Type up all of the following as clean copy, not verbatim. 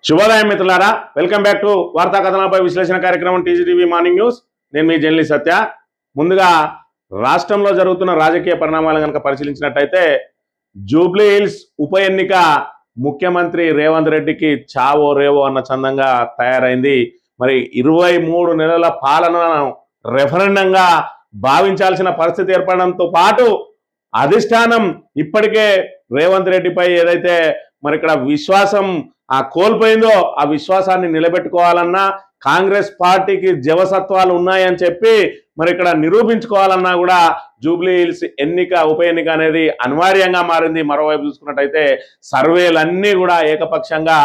శుభోదయం మిత్రులారా, welcome back to వార్తా కథనాలపై విశ్లేషణ కార్యక్రమం టీజీటీవీ మార్నింగ్ న్యూస్. నేను మీ జర్నలిస్ట్ సత్య. ముందుగా రాష్ట్రంలో జరుగుతున్న రాజకీయ పరిణామాలను కనుక పరిశీలించినట్టయితే జూబ్లీ హిల్స్ ఉప ఎన్నిక ముఖ్యమంత్రి రేవంత్ రెడ్డికి చావో రేవో అన్న చందంగా తయారైంది. మరి 23 నెలల పాలనను రెఫరెండంగా భావించాల్సిన పరిస్థితి ఏర్పడడంతో పాటు అధిష్టానం ఇప్పటికే రేవంత్ రెడ్డిపై ఏదైతే మరి ఇక్కడ విశ్వాసం కోల్పోయిందో ఆ విశ్వాసాన్ని నిలబెట్టుకోవాలన్నా, కాంగ్రెస్ పార్టీకి జవసత్వాలు ఉన్నాయని చెప్పి మరి ఇక్కడ నిరూపించుకోవాలన్నా కూడా జూబ్లీ హిల్స్ ఉప ఎన్నిక అనేది అనివార్యంగా మారింది. మరోవైపు చూసుకున్నట్టయితే సర్వేలన్నీ కూడా ఏకపక్షంగా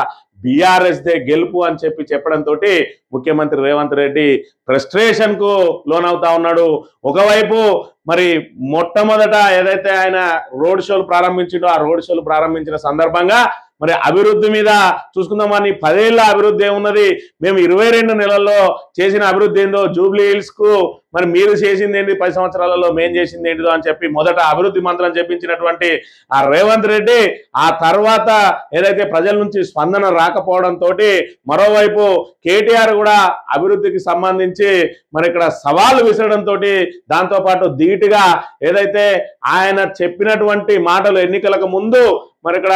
బీఆర్ఎస్ దే గెలుపు అని చెప్పడంతో ముఖ్యమంత్రి రేవంత్ రెడ్డి ఫ్రస్ట్రేషన్ కు లోనవుతా ఉన్నాడు. ఒకవైపు మరి మొట్టమొదట ఏదైతే ఆయన రోడ్ షోలు ప్రారంభించిండో ఆ రోడ్ షోలు ప్రారంభించిన సందర్భంగా మరి అభివృద్ధి మీద చూసుకుందామని 10 ఏళ్ల అభివృద్ధి ఏమున్నది, మేము 22 నెలల్లో చేసిన అభివృద్ధి ఏందో, జూబ్లీ హిల్స్ కు మరి మీరు చేసింది ఏంటి, 10 సంవత్సరాలలో మేం చేసింది ఏంటిదో అని చెప్పి మొదట అభివృద్ధి మంత్రం చెప్పించినటువంటి ఆ రేవంత్ రెడ్డి ఆ తర్వాత ఏదైతే ప్రజల నుంచి స్పందన రాకపోవడంతో మరోవైపు కేటీఆర్ కూడా అభివృద్ధికి సంబంధించి మరి ఇక్కడ సవాలు విసరడంతో దాంతోపాటు ధీటుగా ఏదైతే ఆయన చెప్పినటువంటి మాటలు ఎన్నికలకు ముందు మరి ఇక్కడ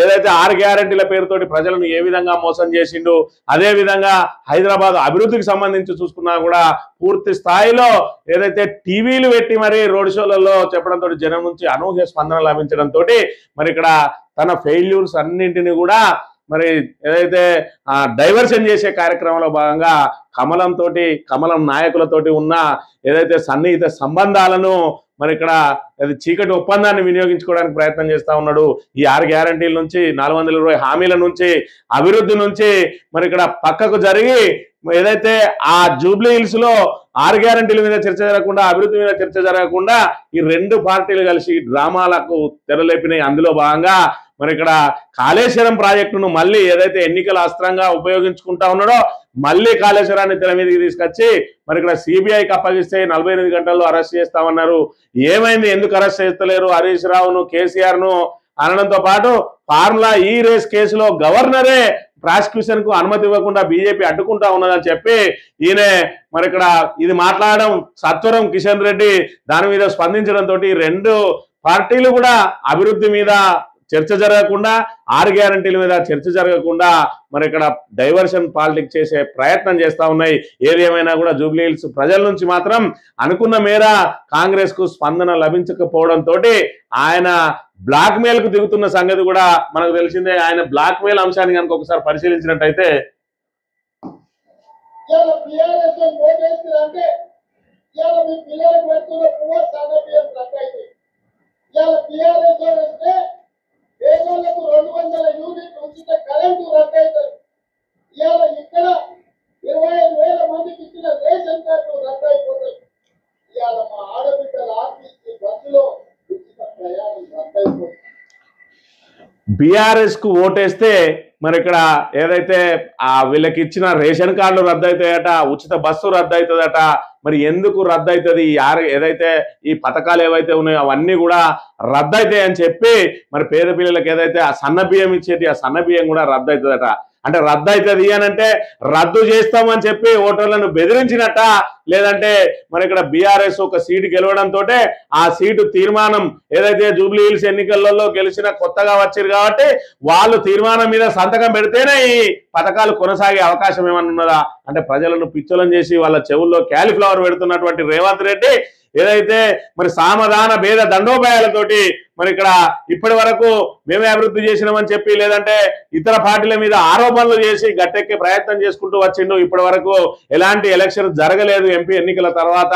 ఏదైతే 6 గ్యారెంటీల పేరుతోటి ప్రజలను ఏ విధంగా మోసం చేసిండు, అదే విధంగా హైదరాబాద్ అభివృద్ధికి సంబంధించి చూసుకున్నా కూడా పూర్తి స్థాయిలో ఏదైతే టీవీలు పెట్టి మరి రోడ్ షోలలో చెప్పడంతో జనం నుంచి అనూహ్య స్పందన లభించడంతో మరి ఇక్కడ తన ఫెయిల్యూర్స్ అన్నింటినీ కూడా మరి ఏదైతే డైవర్షన్ చేసే కార్యక్రమంలో భాగంగా కమలం నాయకులతోటి ఉన్న ఏదైతే సన్నిహిత సంబంధాలను మరి ఇక్కడ అది చీకటి ఒప్పందాన్ని వినియోగించుకోవడానికి ప్రయత్నం చేస్తా ఉన్నాడు. ఈ 6 గ్యారంటీల నుంచి 420 హామీల నుంచి అభివృద్ధి నుంచి మరి ఇక్కడ పక్కకు జరిగి ఏదైతే ఆ జూబ్లీ హిల్స్ లో 6 గ్యారంటీల మీద చర్చ జరగకుండా, అభివృద్ధి మీద చర్చ జరగకుండా ఈ 2 పార్టీలు కలిసి డ్రామాలకు తెరలేపినాయి. అందులో భాగంగా మరి ఇక్కడ కాళేశ్వరం ప్రాజెక్టును మళ్ళీ ఏదైతే ఎన్నికల అస్త్రంగా ఉపయోగించుకుంటా ఉన్నాడో మళ్ళీ కాళేశ్వరాన్ని తెర మీదకి తీసుకొచ్చి మరి ఇక్కడ సిబిఐకి అప్పగిస్తే 48 గంటల్లో అరెస్ట్ చేస్తామన్నారు. ఏమైంది, ఎందుకు అరెస్ట్ చేస్తలేరు హరీష్ రావును, కేసీఆర్ ను అనడంతో పాటు ఫార్ములా ఈ రేస్ కేసులో గవర్నరే ప్రాసిక్యూషన్ కు అనుమతి ఇవ్వకుండా బీజేపీ అడ్డుకుంటా ఉన్నదని చెప్పి ఈయన మరి ఇక్కడ ఇది మాట్లాడడం సత్వరం కిషన్ రెడ్డి దాని మీద స్పందించడంతో 2 పార్టీలు కూడా అభివృద్ధి మీద చర్చ జరగకుండా, 6 గ్యారంటీల మీద చర్చ జరగకుండా మరి ఇక్కడ డైవర్షన్ పాలిటిక్స్ చేసే ప్రయత్నం చేస్తా ఉన్నాయి. ఏది ఏమైనా కూడా జూబ్లీ హిల్స్ ప్రజల నుంచి మాత్రం అనుకున్న మేర కాంగ్రెస్ కు స్పందన లభించకపోవడంతో ఆయన బ్లాక్ మెయిల్ కు దిగుతున్న సంగతి కూడా మనకు తెలిసిందే. ఆయన బ్లాక్ మెయిల్ అంశాన్ని కనుక ఒకసారి పరిశీలించినట్టయితే పేదలకు 200 యూనిట్లు ఉచిత కరెంటు రద్దయితారు. ఇవాళ ఇక్కడ 25,000 మందికి ఇచ్చిన రేషన్ కార్డు రద్దయిపోతాయి. ఇవాళ మా ఆడబిడ్డల ఆర్టీసీ బస్సులో ఉచిత ప్రయాణం రద్దయిపోతుంది. బీఆర్ఎస్ కు ఓటేస్తే మరి ఇక్కడ ఏదైతే వీళ్ళకి ఇచ్చిన రేషన్ కార్డులు రద్దయితాయట, ఉచిత బస్సు రద్దవుతుందట. మరి ఎందుకు రద్దవుతుంది, ఏదైతే ఈ పథకాలు ఏవైతే ఉన్నాయో అవన్నీ కూడా రద్దయితాయి అని చెప్పి మరి పేద పిల్లలకు ఏదైతే ఆ సన్న బియ్యం ఇచ్చేది ఆ సన్న బియ్యం కూడా రద్దవుతుందట. అంటే రద్దవుతుంది అని అంటే రద్దు చేస్తామని చెప్పి ఓటర్లను బెదిరించినట్ట, లేదంటే మరి ఇక్కడ బీఆర్ఎస్ ఒక సీటు గెలవడంతో ఆ సీటు తీర్మానం ఏదైతే జూబ్లీ హిల్స్ ఎన్నికలలో గెలిచిన కొత్తగా వచ్చారు కాబట్టి వాళ్ళు తీర్మానం మీద సంతకం పెడితేనే ఈ పథకాలు కొనసాగే అవకాశం ఏమన్నా ఉన్నదా? అంటే ప్రజలను పిచ్చోలం చేసి వాళ్ళ చెవుల్లో క్యాలీఫ్లవర్ పెడుతున్నటువంటి రేవంత్ రెడ్డి ఏదైతే మరి సామధాన భేద దండోపాయాలతోటి మరి ఇక్కడ ఇప్పటి వరకు మేమే అభివృద్ధి చేసినామని చెప్పి, లేదంటే ఇతర పార్టీల మీద ఆరోపణలు చేసి గట్టెక్కే ప్రయత్నం చేసుకుంటూ వచ్చిండు. ఇప్పటి వరకు ఎలాంటి ఎలక్షన్ జరగలేదు ఎంపీ ఎన్నికల తర్వాత,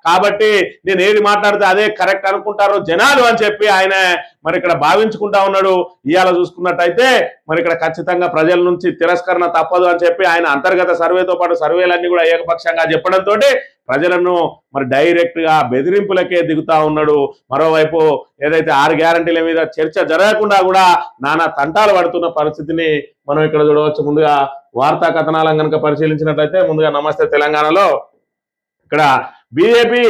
కాబట్టి నేను ఏది మాట్లాడితే అదే కరెక్ట్ అనుకుంటారు జనాలు అని చెప్పి ఆయన మరి ఇక్కడ భావించుకుంటా ఉన్నాడు. ఇవాళ చూసుకున్నట్టయితే మరి ఇక్కడ ఖచ్చితంగా ప్రజల నుంచి తిరస్కరణ తప్పదు అని చెప్పి ఆయన అంతర్గత సర్వేతో పాటు సర్వేలన్నీ కూడా ఏకపక్షంగా చెప్పడంతో ప్రజలను మరి డైరెక్ట్ గా బెదిరింపులకే దిగుతా ఉన్నాడు. మరోవైపు ఏదైతే 6 గ్యారంటీల మీద చర్చ జరగకుండా కూడా నానా తంటాలు పడుతున్న పరిస్థితిని మనం ఇక్కడ చూడవచ్చు. ముందుగా వార్తా కథనాలను కనుక పరిశీలించినట్లయితే ముందుగా నమస్తే తెలంగాణలో ఇక్కడ బీజేపీ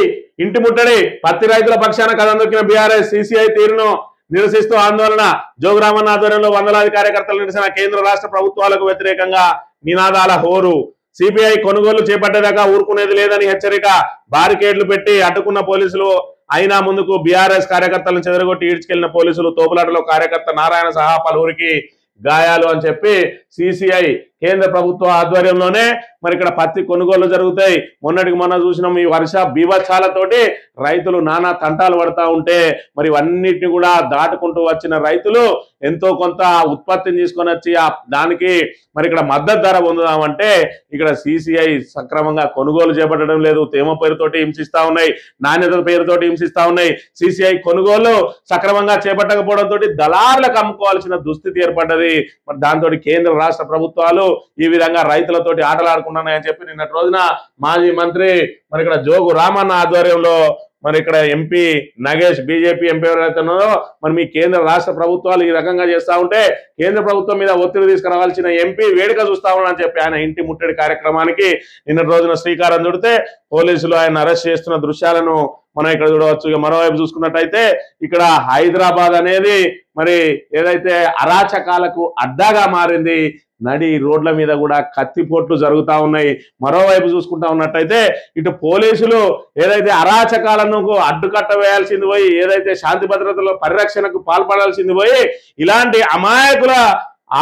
ఇంటి ముట్టడి, పత్తి రైతుల పక్షాన కథం దొక్కిన బీఆర్ఎస్, సీసీఐ తీరును నిరసిస్తూ ఆందోళన. జోగురామన్న ఆధ్వర్యంలో వందలాది కార్యకర్తల నిరసన. కేంద్ర రాష్ట్ర ప్రభుత్వాలకు వ్యతిరేకంగా నినాదాల హోరు. సిపిఐ కొనుగోలు చేపట్టేదాకా ఊరుకునేది లేదని హెచ్చరిక. బారికేడ్లు పెట్టి అడ్డుకున్న పోలీసులు అయినా ముందుకు. బీఆర్ఎస్ కార్యకర్తలను చెదరగొట్టి ఈడ్చుకెళ్లిన పోలీసులు. తోపులాటలో కార్యకర్త నారాయణ సహా పలువురికి గాయాలు అని చెప్పి సిసిఐ కేంద్ర ప్రభుత్వ ఆధ్వర్యంలోనే మరి ఇక్కడ పత్తి కొనుగోలు జరుగుతాయి. మొన్నటికి మొన్న చూసినాం ఈ వర్ష బీభత్సాలతోటి రైతులు నానా తంటాలు పడతా ఉంటే మరి ఇవన్నిటిని కూడా దాటుకుంటూ వచ్చిన రైతులు ఎంతో కొంత ఉత్పత్తిని తీసుకొని వచ్చి దానికి మరి ఇక్కడ మద్దతు ధర పొందుదామంటే ఇక్కడ సిసిఐ సక్రమంగా కొనుగోలు చేపట్టడం లేదు. తేమ పేరుతోటి హింసిస్తా ఉన్నాయి, నాణ్యత పేరుతోటి హింసిస్తా ఉన్నాయి. సిసిఐ కొనుగోలు సక్రమంగా చేపట్టకపోవడంతో దళారులకు అమ్ముకోవాల్సిన దుస్థితి ఏర్పడ్డది. మరి దాంతో కేంద్ర రాష్ట్ర ప్రభుత్వాలు ఈ విధంగా రైతులతోటి ఆటలాడుకుంటున్నాయని చెప్పి నిన్నటి రోజున మాజీ మంత్రి మరి ఇక్కడ జోగు రామన్న ఆధ్వర్యంలో మరి ఇక్కడ ఎంపీ నగేష్ బీజేపీ ఎంపీ ఎవరైతే ఉన్నారో మరి మీ కేంద్ర రాష్ట్ర ప్రభుత్వాలు ఈ రకంగా చేస్తా ఉంటే కేంద్ర ప్రభుత్వం మీద ఒత్తిడి తీసుకురావాల్సిన ఎంపీ వేడుక చూస్తా ఉన్నారని చెప్పి ఆయన ఇంటి ముట్టడి కార్యక్రమానికి నిన్నటి రోజున శ్రీకారం చుడితే పోలీసులు ఆయన అరెస్ట్ చేస్తున్న దృశ్యాలను మనం ఇక్కడ చూడవచ్చు. ఇక మరోవైపు చూసుకున్నట్టయితే ఇక్కడ హైదరాబాద్ అనేది మరి ఏదైతే అరాచకాలకు అడ్డాగా మారింది. నడి రోడ్ల మీద కూడా కత్తిపోట్లు జరుగుతూ ఉన్నాయి. మరోవైపు చూసుకుంటా ఉన్నట్టయితే ఇటు పోలీసులు ఏదైతే అరాచకాలను అడ్డుకట్ట వేయాల్సింది పోయి ఏదైతే శాంతి భద్రతల పరిరక్షణకు పాల్పడాల్సింది పోయి ఇలాంటి అమాయకుల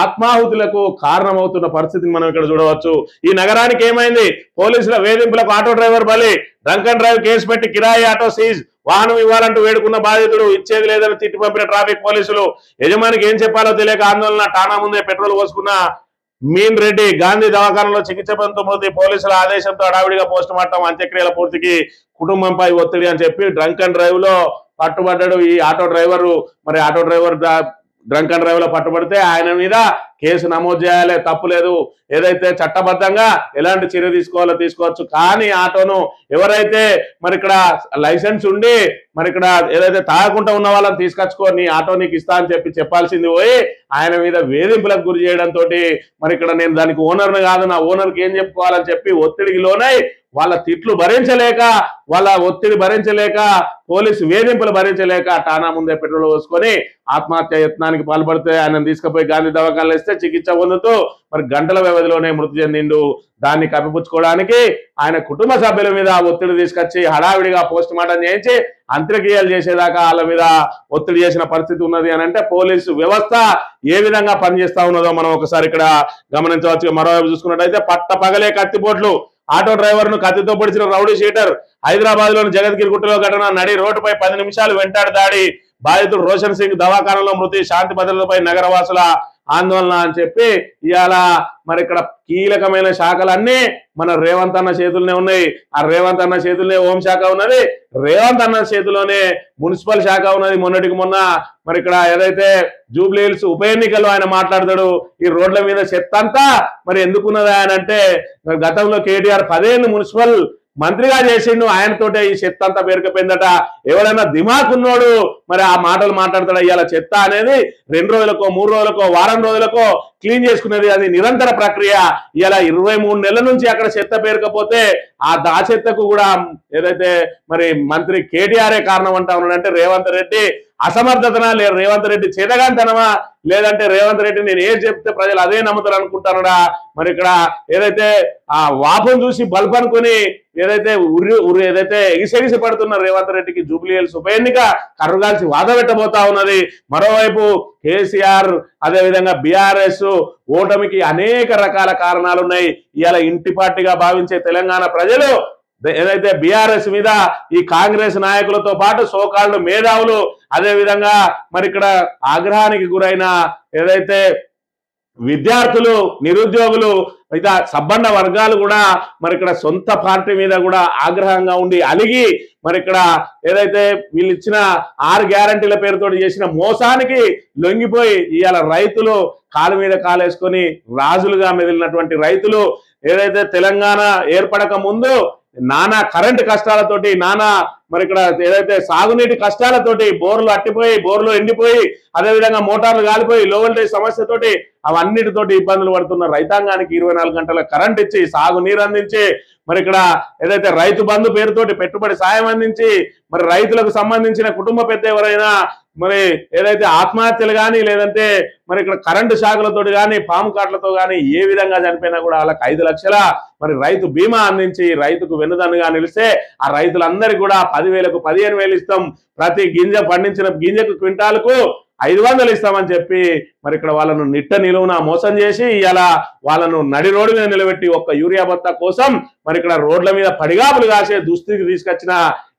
ఆత్మాహుతులకు కారణమవుతున్న పరిస్థితిని మనం ఇక్కడ చూడవచ్చు. ఈ నగరానికి ఏమైంది? పోలీసుల వేధింపులకు ఆటో డ్రైవర్ బలి. డ్రంక్ అండ్ డ్రైవ్ కేసు పెట్టి కిరాయి ఆటో సీజ్. వాహనం ఇవ్వాలంటూ వేడుకున్న బాధితుడు ఇచ్చేది లేదని తిట్టి పంపిన ట్రాఫిక్ పోలీసులు. యజమానికి ఏం చెప్పాలో తెలియక ఆందోళన. టానా ముందే పెట్రోల్ పోసుకున్న మీన్ రెడ్డి గాంధీ దవాఖానలో చికిత్స పొందుతూ మృతి. పోలీసుల ఆదేశంతో హడావిడిగా పోస్ట్ మార్టం. అంత్యక్రియల పూర్తికి కుటుంబంపై ఒత్తిడి అని చెప్పి డ్రంక్ అండ్ డ్రైవ్ లో పట్టుబడ్డాడు ఈ ఆటో డ్రైవరు. మరి auto driver drunk and drive లో పట్టుబడితే ఆయన మీద కేసు నమోదు చేయాలి, తప్పులేదు. ఏదైతే చట్టబద్ధంగా ఎలాంటి చర్య తీసుకోవాలో తీసుకోవచ్చు. కానీ ఆటోను ఎవరైతే మరి ఇక్కడ లైసెన్స్ ఉండి మరి ఇక్కడ ఏదైతే తాగకుండా ఉన్న వాళ్ళని తీసుకొచ్చుకో, నీ ఆటో నీకు ఇస్తా అని చెప్పి చెప్పాల్సింది పోయి ఆయన మీద వేధింపులకు గురి చేయడంతో మరి ఇక్కడ నేను దానికి ఓనర్ని కాదు, నా ఓనర్కి ఏం చెప్పుకోవాలని చెప్పి ఒత్తిడికి లోనై వాళ్ళ తిట్లు భరించలేక, వాళ్ళ ఒత్తిడి భరించలేక, పోలీసు వేధింపులు భరించలేక టానా ముందే పెట్రోల్ పోసుకొని ఆత్మహత్య యత్నానికి పాల్పడితే ఆయన తీసుకుపోయి గాంధీ దవాఖానలో ఇస్తే చికిత్స పొందుతూ మరి గంటల వ్యవధిలోనే మృతి చెందిండు. దాన్ని కప్పిపుచ్చుకోవడానికి ఆయన కుటుంబ సభ్యుల మీద ఒత్తిడి తీసుకొచ్చి హడావిడిగా పోస్ట్ మార్టం చేయించి అంత్యక్రియలు చేసేదాకా వాళ్ళ మీద ఒత్తిడి చేసిన పరిస్థితి ఉన్నది అని అంటే పోలీసు వ్యవస్థ ఏ విధంగా పనిచేస్తా ఉన్నదో మనం ఒకసారి ఇక్కడ గమనించవచ్చు. మరోవైపు చూసుకున్నట్టయితే పట్ట పగలే కత్తిపోట్లు. ఆటో డ్రైవర్ ను కత్తితో పొడిచిన రౌడీ షీటర్. హైదరాబాద్ లోని జగద్గిరి గుట్టలో ఘటన. నడి రోడ్డుపై 10 నిమిషాలు వెంటాడి దాడి. బాధితుడు రోషన్ సింగ్ దవాఖానలో మృతి. శాంతి భద్రతపై నగరవాసుల ఆందోళన అని చెప్పి ఇవాళ మరి ఇక్కడ కీలకమైన శాఖలన్నీ మన రేవంత్ అన్న చేతుల్లోనే ఉన్నాయి. ఆ రేవంత్ అన్న చేతుల్లోనే హోంశాఖ ఉన్నది, రేవంత్ అన్న చేతిలోనే మున్సిపల్ శాఖ ఉన్నది. మొన్నటికి మొన్న మరి ఇక్కడ ఏదైతే జూబ్లీ హిల్స్ ఉప ఎన్నికల్లో ఆయన మాట్లాడతాడు, ఈ రోడ్ల మీద చెత్త అంతా మరి ఎందుకున్నది ఆయన అంటే గతంలో కేటీఆర్ 10 ఏళ్ళు మున్సిపల్ మంత్రిగా చేసిండు, ఆయనతోటే ఈ చెత్త అంతా పేరుకపోయిందట. ఎవరైనా దిమాక్ ఉన్నోడు మరి ఆ మాటలు మాట్లాడతాడు. ఇవాళ చెత్త అనేది 2 రోజులకో 3 రోజులకో వారం రోజులకో క్లీన్ చేసుకునేది, అది నిరంతర ప్రక్రియ. ఇలా 23 నెలల నుంచి అక్కడ చెత్త పేరుకపోతే ఆ చెత్తకు కూడా ఏదైతే మరి మంత్రి కేటీఆర్ఏ కారణం అంటా ఉన్నాడంటే రేవంత్ రెడ్డి అసమర్థతనా, లేదా రేవంత్ రెడ్డి చేతగాంతనమా, లేదంటే రేవంత్ రెడ్డి నేను ఏం చెప్తే ప్రజలు అదే నమ్ముతారు అనుకుంటారా? మరి ఇక్కడ ఏదైతే ఆ వాపం చూసి బల్బ్ అనుకుని ఏదైతే ఏదైతే ఎగిసెగిసి పడుతున్న రేవంత్ రెడ్డికి జూబ్లీ హిల్స్ ఉప ఎన్నిక కర్రుగాల్చి వాదపెట్టబోతా ఉన్నది. మరోవైపు కేసీఆర్ అదేవిధంగా బీఆర్ఎస్ ఓటమికి అనేక రకాల కారణాలు ఉన్నాయి. ఇవాళ ఇంటి పార్టీగా భావించే తెలంగాణ ప్రజలు ఏదైతే బీఆర్ఎస్ మీద ఈ కాంగ్రెస్ నాయకులతో పాటు సోకాళ్ళు మేధావులు అదేవిధంగా మరి ఇక్కడ ఆగ్రహానికి గురైన ఏదైతే విద్యార్థులు, నిరుద్యోగులు, ఇక సబ్బండ వర్గాలు కూడా మరి ఇక్కడ సొంత పార్టీ మీద కూడా ఆగ్రహంగా ఉండి అలిగి మరి ఇక్కడ ఏదైతే వీళ్ళు ఇచ్చిన 6 గ్యారంటీల పేరుతో చేసిన మోసానికి లొంగిపోయి ఇవాళ రైతులు కాలు మీద కాలేసుకొని రాజులుగా మెదిలినటువంటి రైతులు ఏదైతే తెలంగాణ ఏర్పడక ముందు నానా కరెంటు కష్టాలతోటి, నానా మరి ఇక్కడ ఏదైతే సాగునీటి కష్టాలతోటి బోర్లు అట్టిపోయి, బోర్లు ఎండిపోయి, అదేవిధంగా మోటార్లు కాలిపోయి, లో వోల్టేజ్ సమస్యతోటి అవన్నిటితోటి ఇబ్బందులు పడుతున్న రైతాంగానికి 24 గంటల కరెంట్ ఇచ్చి సాగునీరు అందించి మరి ఇక్కడ ఏదైతే రైతు బంధు పేరుతోటి పెట్టుబడి సాయం అందించి మరి రైతులకు సంబంధించిన కుటుంబ పెద్ద ఎవరైనా మరి ఏదైతే ఆత్మహత్యలు కానీ లేదంటే మరి ఇక్కడ కరెంటు షాకులతో కానీ పాము కాట్లతో కానీ ఏ విధంగా చనిపోయినా కూడా వాళ్ళకి 5 లక్షల మరి రైతు బీమా అందించి రైతుకు వెన్నుదన్నుగా నిలిస్తే ఆ రైతులందరికీ కూడా 10,000కు 15,000 ఇస్తాం, ప్రతి గింజ పండించిన గింజకు క్వింటాలకు 500 ఇస్తామని చెప్పి మరి ఇక్కడ వాళ్ళను నిట్ట నిలువున మోసం చేసి ఇలా వాళ్ళను నడి రోడ్డు మీద నిలబెట్టి ఒక్క యూరియా బత్తా కోసం మరి ఇక్కడ రోడ్ల మీద పడిగాపులు కాసే దుస్థితికి తీసుకొచ్చిన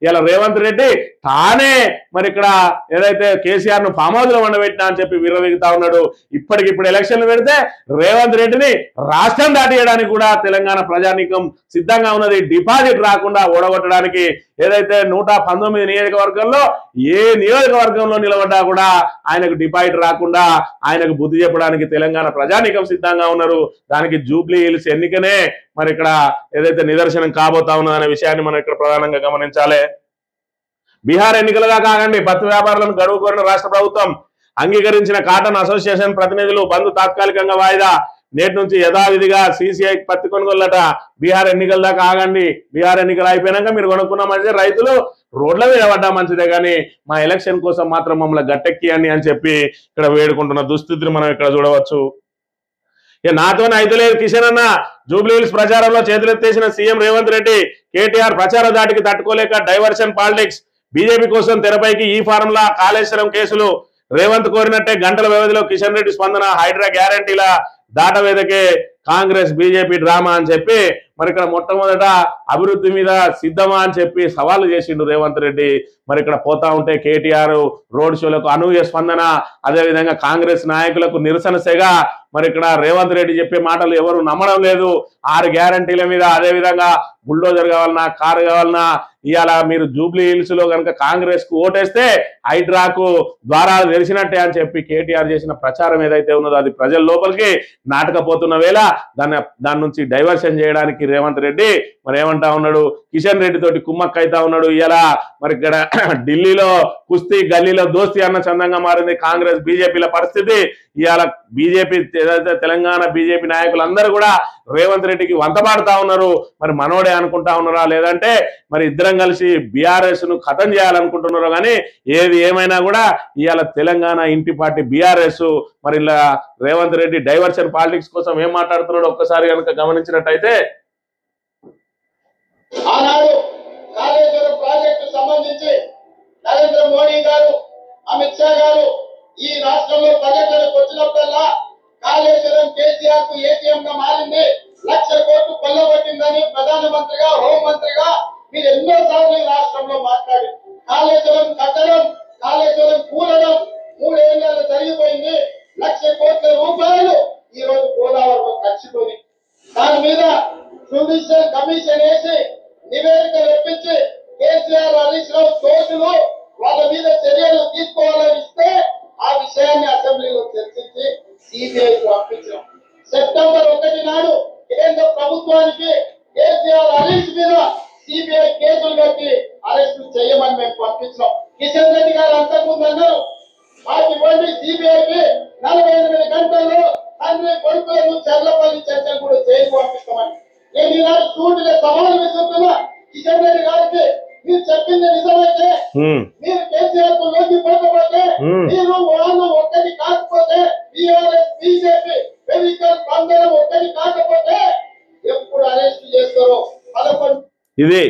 ఇలా రేవంత్ రెడ్డి తానే మరి ఇక్కడ ఏదైతే కేసీఆర్ ను ఫామ్ హౌస్ లో వండబెట్టినా అని చెప్పి విర్రవీగుతా ఉన్నాడు. ఇప్పటికిప్పుడు ఎలక్షన్లు పెడితే రేవంత్ రెడ్డిని రాష్ట్రం దాటియడానికి కూడా తెలంగాణ ప్రజానీకం సిద్ధంగా ఉన్నది. డిపాజిట్ రాకుండా ఓడగొట్టడానికి ఏదైతే 119 నియోజకవర్గంలో ఏ నియోజకవర్గంలో నిలబడ్డా కూడా ఆయనకు డిపాజిట్ రాకుండా ఆయనకు బుద్ధి చెప్పడానికి తెలంగాణ ప్రజానీకం సిద్ధంగా ఉన్నారు. దానికి జూబ్లీ హిల్స్ ఎన్నికనే మరి ఇక్కడ ఏదైతే నిదర్శనం కాబోతా ఉన్నదనే విషయాన్ని మనం ఇక్కడ ప్రధానంగా గమనించాలి. బీహార్ ఎన్నికలుగా కాకండి పత్తి వ్యాపారులను గడువు కోరిన రాష్ట్ర ప్రభుత్వం అంగీకరించిన కాటన్ అసోసియేషన్ ప్రతినిధులు బంద్ తాత్కాలికంగా వాయిదా. నేటి నుంచి యథావిధిగా CCI పత్తి కొనుగోలట. బీహార్ ఎన్నికల దాకా ఆగండి. బీహార్ ఎన్నికలు అయిపోయినాక మీరు కొనుక్కున్న మంచిదే, రైతులు రోడ్ల మీద పడ్డా మంచిదే, కానీ మా ఎలక్షన్ కోసం మాత్రం మమ్మల్ని గట్టెక్కియండి అని చెప్పి ఇక్కడ వేడుకుంటున్న దుస్థితిని మనం ఇక్కడ చూడవచ్చు. నాతోనే అయితే లేదు కిషన్ అన్న. జూబ్లీ హిల్స్ ప్రచారంలో చేతులెత్తేసిన సీఎం రేవంత్ రెడ్డి. కేటీఆర్ ప్రచార దాటికి తట్టుకోలేక డైవర్షన్ పాలిటిక్స్. బీజేపీ కోసం తెరపైకి ఈ ఫారంలా కాళేశ్వరం కేసులు. రేవంత్ కోరినట్టే గంటల వ్యవధిలో కిషన్ రెడ్డి స్పందన. హైడ్రా గ్యారంటీల దాటవేదకే కాంగ్రెస్ బీజేపీ డ్రామా అని చెప్పి మరి ఇక్కడ మొట్టమొదట అభివృద్ధి మీద సిద్ధమా అని చెప్పి సవాలు చేసిండు రేవంత్ రెడ్డి. మరి ఇక్కడ పోతా ఉంటే కేటీఆర్ రోడ్ షోలకు అనూహ్య స్పందన, అదేవిధంగా కాంగ్రెస్ నాయకులకు నిరసన సెగ. మరి ఇక్కడ రేవంత్ రెడ్డి చెప్పే మాటలు ఎవరు నమ్మడం లేదు. 6 గ్యారంటీల మీద, అదేవిధంగా బుల్డోజర్ కావాలన్నా, కారు కావాలన్నా, ఇవాళ మీరు జూబ్లీ హిల్స్ లో కనుక కాంగ్రెస్ కు ఓటేస్తే హైడ్రాకు ద్వారాలు తెరిచినట్టే అని చెప్పి కేటీఆర్ చేసిన ప్రచారం ఏదైతే ఉన్నదో అది ప్రజల లోపలికి నాటకపోతున్న వేళ దాని నుంచి డైవర్షన్ చేయడానికి రేవంత్ రెడ్డి మరి ఏమంటా ఉన్నాడు, కిషన్ రెడ్డి తోటి కుమ్మక్క అయితా ఉన్నాడు. ఇలా మరి ఇక్కడ ఢిల్లీలో కుస్తీ, గల్లీలో దోస్తీ అన్న చందంగా మారింది కాంగ్రెస్ బీజేపీల పరిస్థితి. ఇవాళ బీజేపీ ఏదైతే తెలంగాణ బీజేపీ నాయకులందరూ కూడా రేవంత్ రెడ్డికి వంతపాడుతా ఉన్నారు. మరి మనోడే అనుకుంటా ఉన్నారా, లేదంటే మరి ఇద్దరం కలిసి బీఆర్ఎస్ ను ఖతం చేయాలనుకుంటున్నారో, కానీ ఏది ఏమైనా కూడా ఇవాళ తెలంగాణ ఇంటి పార్టీ బీఆర్ఎస్ మరి ఇలా రేవంత్ రెడ్డి డైవర్షన్ పాలిటిక్స్ కోసం ఏం మాట్లాడుతున్నాడో ఒక్కసారి కనుక గమనించినట్టయితే, ఆనాడు కాళేశ్వరం ప్రాజెక్టు సంబంధించి నరేంద్ర మోడీ గారు, అమిత్ షా గారు ఈ రాష్ట్రంలో పర్యటనకు వచ్చినప్పుడల్లా కాళేశ్వరం కేసీఆర్ కు ఏటీఎం గా మారింది, 1,00,000 కోట్లు కొల్లగొట్టిందని ప్రధానమంత్రిగా, హోంమంత్రిగా మీరు ఎన్నో సార్లు ఈ రాష్ట్రంలో మాట్లాడి కాళేశ్వరం కట్టడం, కాళేశ్వరం కూలడం 3 ఏళ్లలో జరిగిపోయింది. 1,00,000 కోట్ల రూపాయలు ఈ రోజు గోదావరిలో ఖర్చుకొని దాని మీద జ్యుడిషియల్ కమిషన్ వేసి నివేదిక రప్పించి కేసీఆర్, హరీష్ రావు దోషులు వాళ్ళ మీద చర్యలు తీసుకోవాలని ఇస్తే ఆ విషయాన్ని అసెంబ్లీలో చర్చించి సిబిఐ పంపించాం. సెప్టెంబర్ 1 నాడు కేంద్ర ప్రభుత్వానికి కేసీఆర్, హరీష్ మీద సిబిఐ కేసులు కట్టి అరెస్టు చేయమని మేము పంపించాం. కిషన్ రెడ్డి గారు అంతకుముందు అన్నారు, మాకు ఇవ్వండి సిబిఐకి 48 గంటల్లో తండ్రి కొడుకులను చెర్లపల్లి చర్చలు కూడా జైలు పంపిస్తామని. నేను ఈనాడు సూటిగా సవాలు విసురుతున్నా కిషన్ రెడ్డి గారికి, మీరు చెప్పింది నిజమైతే, మీరు కేసీఆర్ కు లొంగిపోకపోతే, మీరు వాళ్ళు ఒక్కటి కాకపోతే, టీఆర్ఎస్ బీజేపీ వెహికల్ బంధనం ఒక్కటి కాకపోతే ఎప్పుడు అరెస్ట్ చేస్తారో 11. ఇది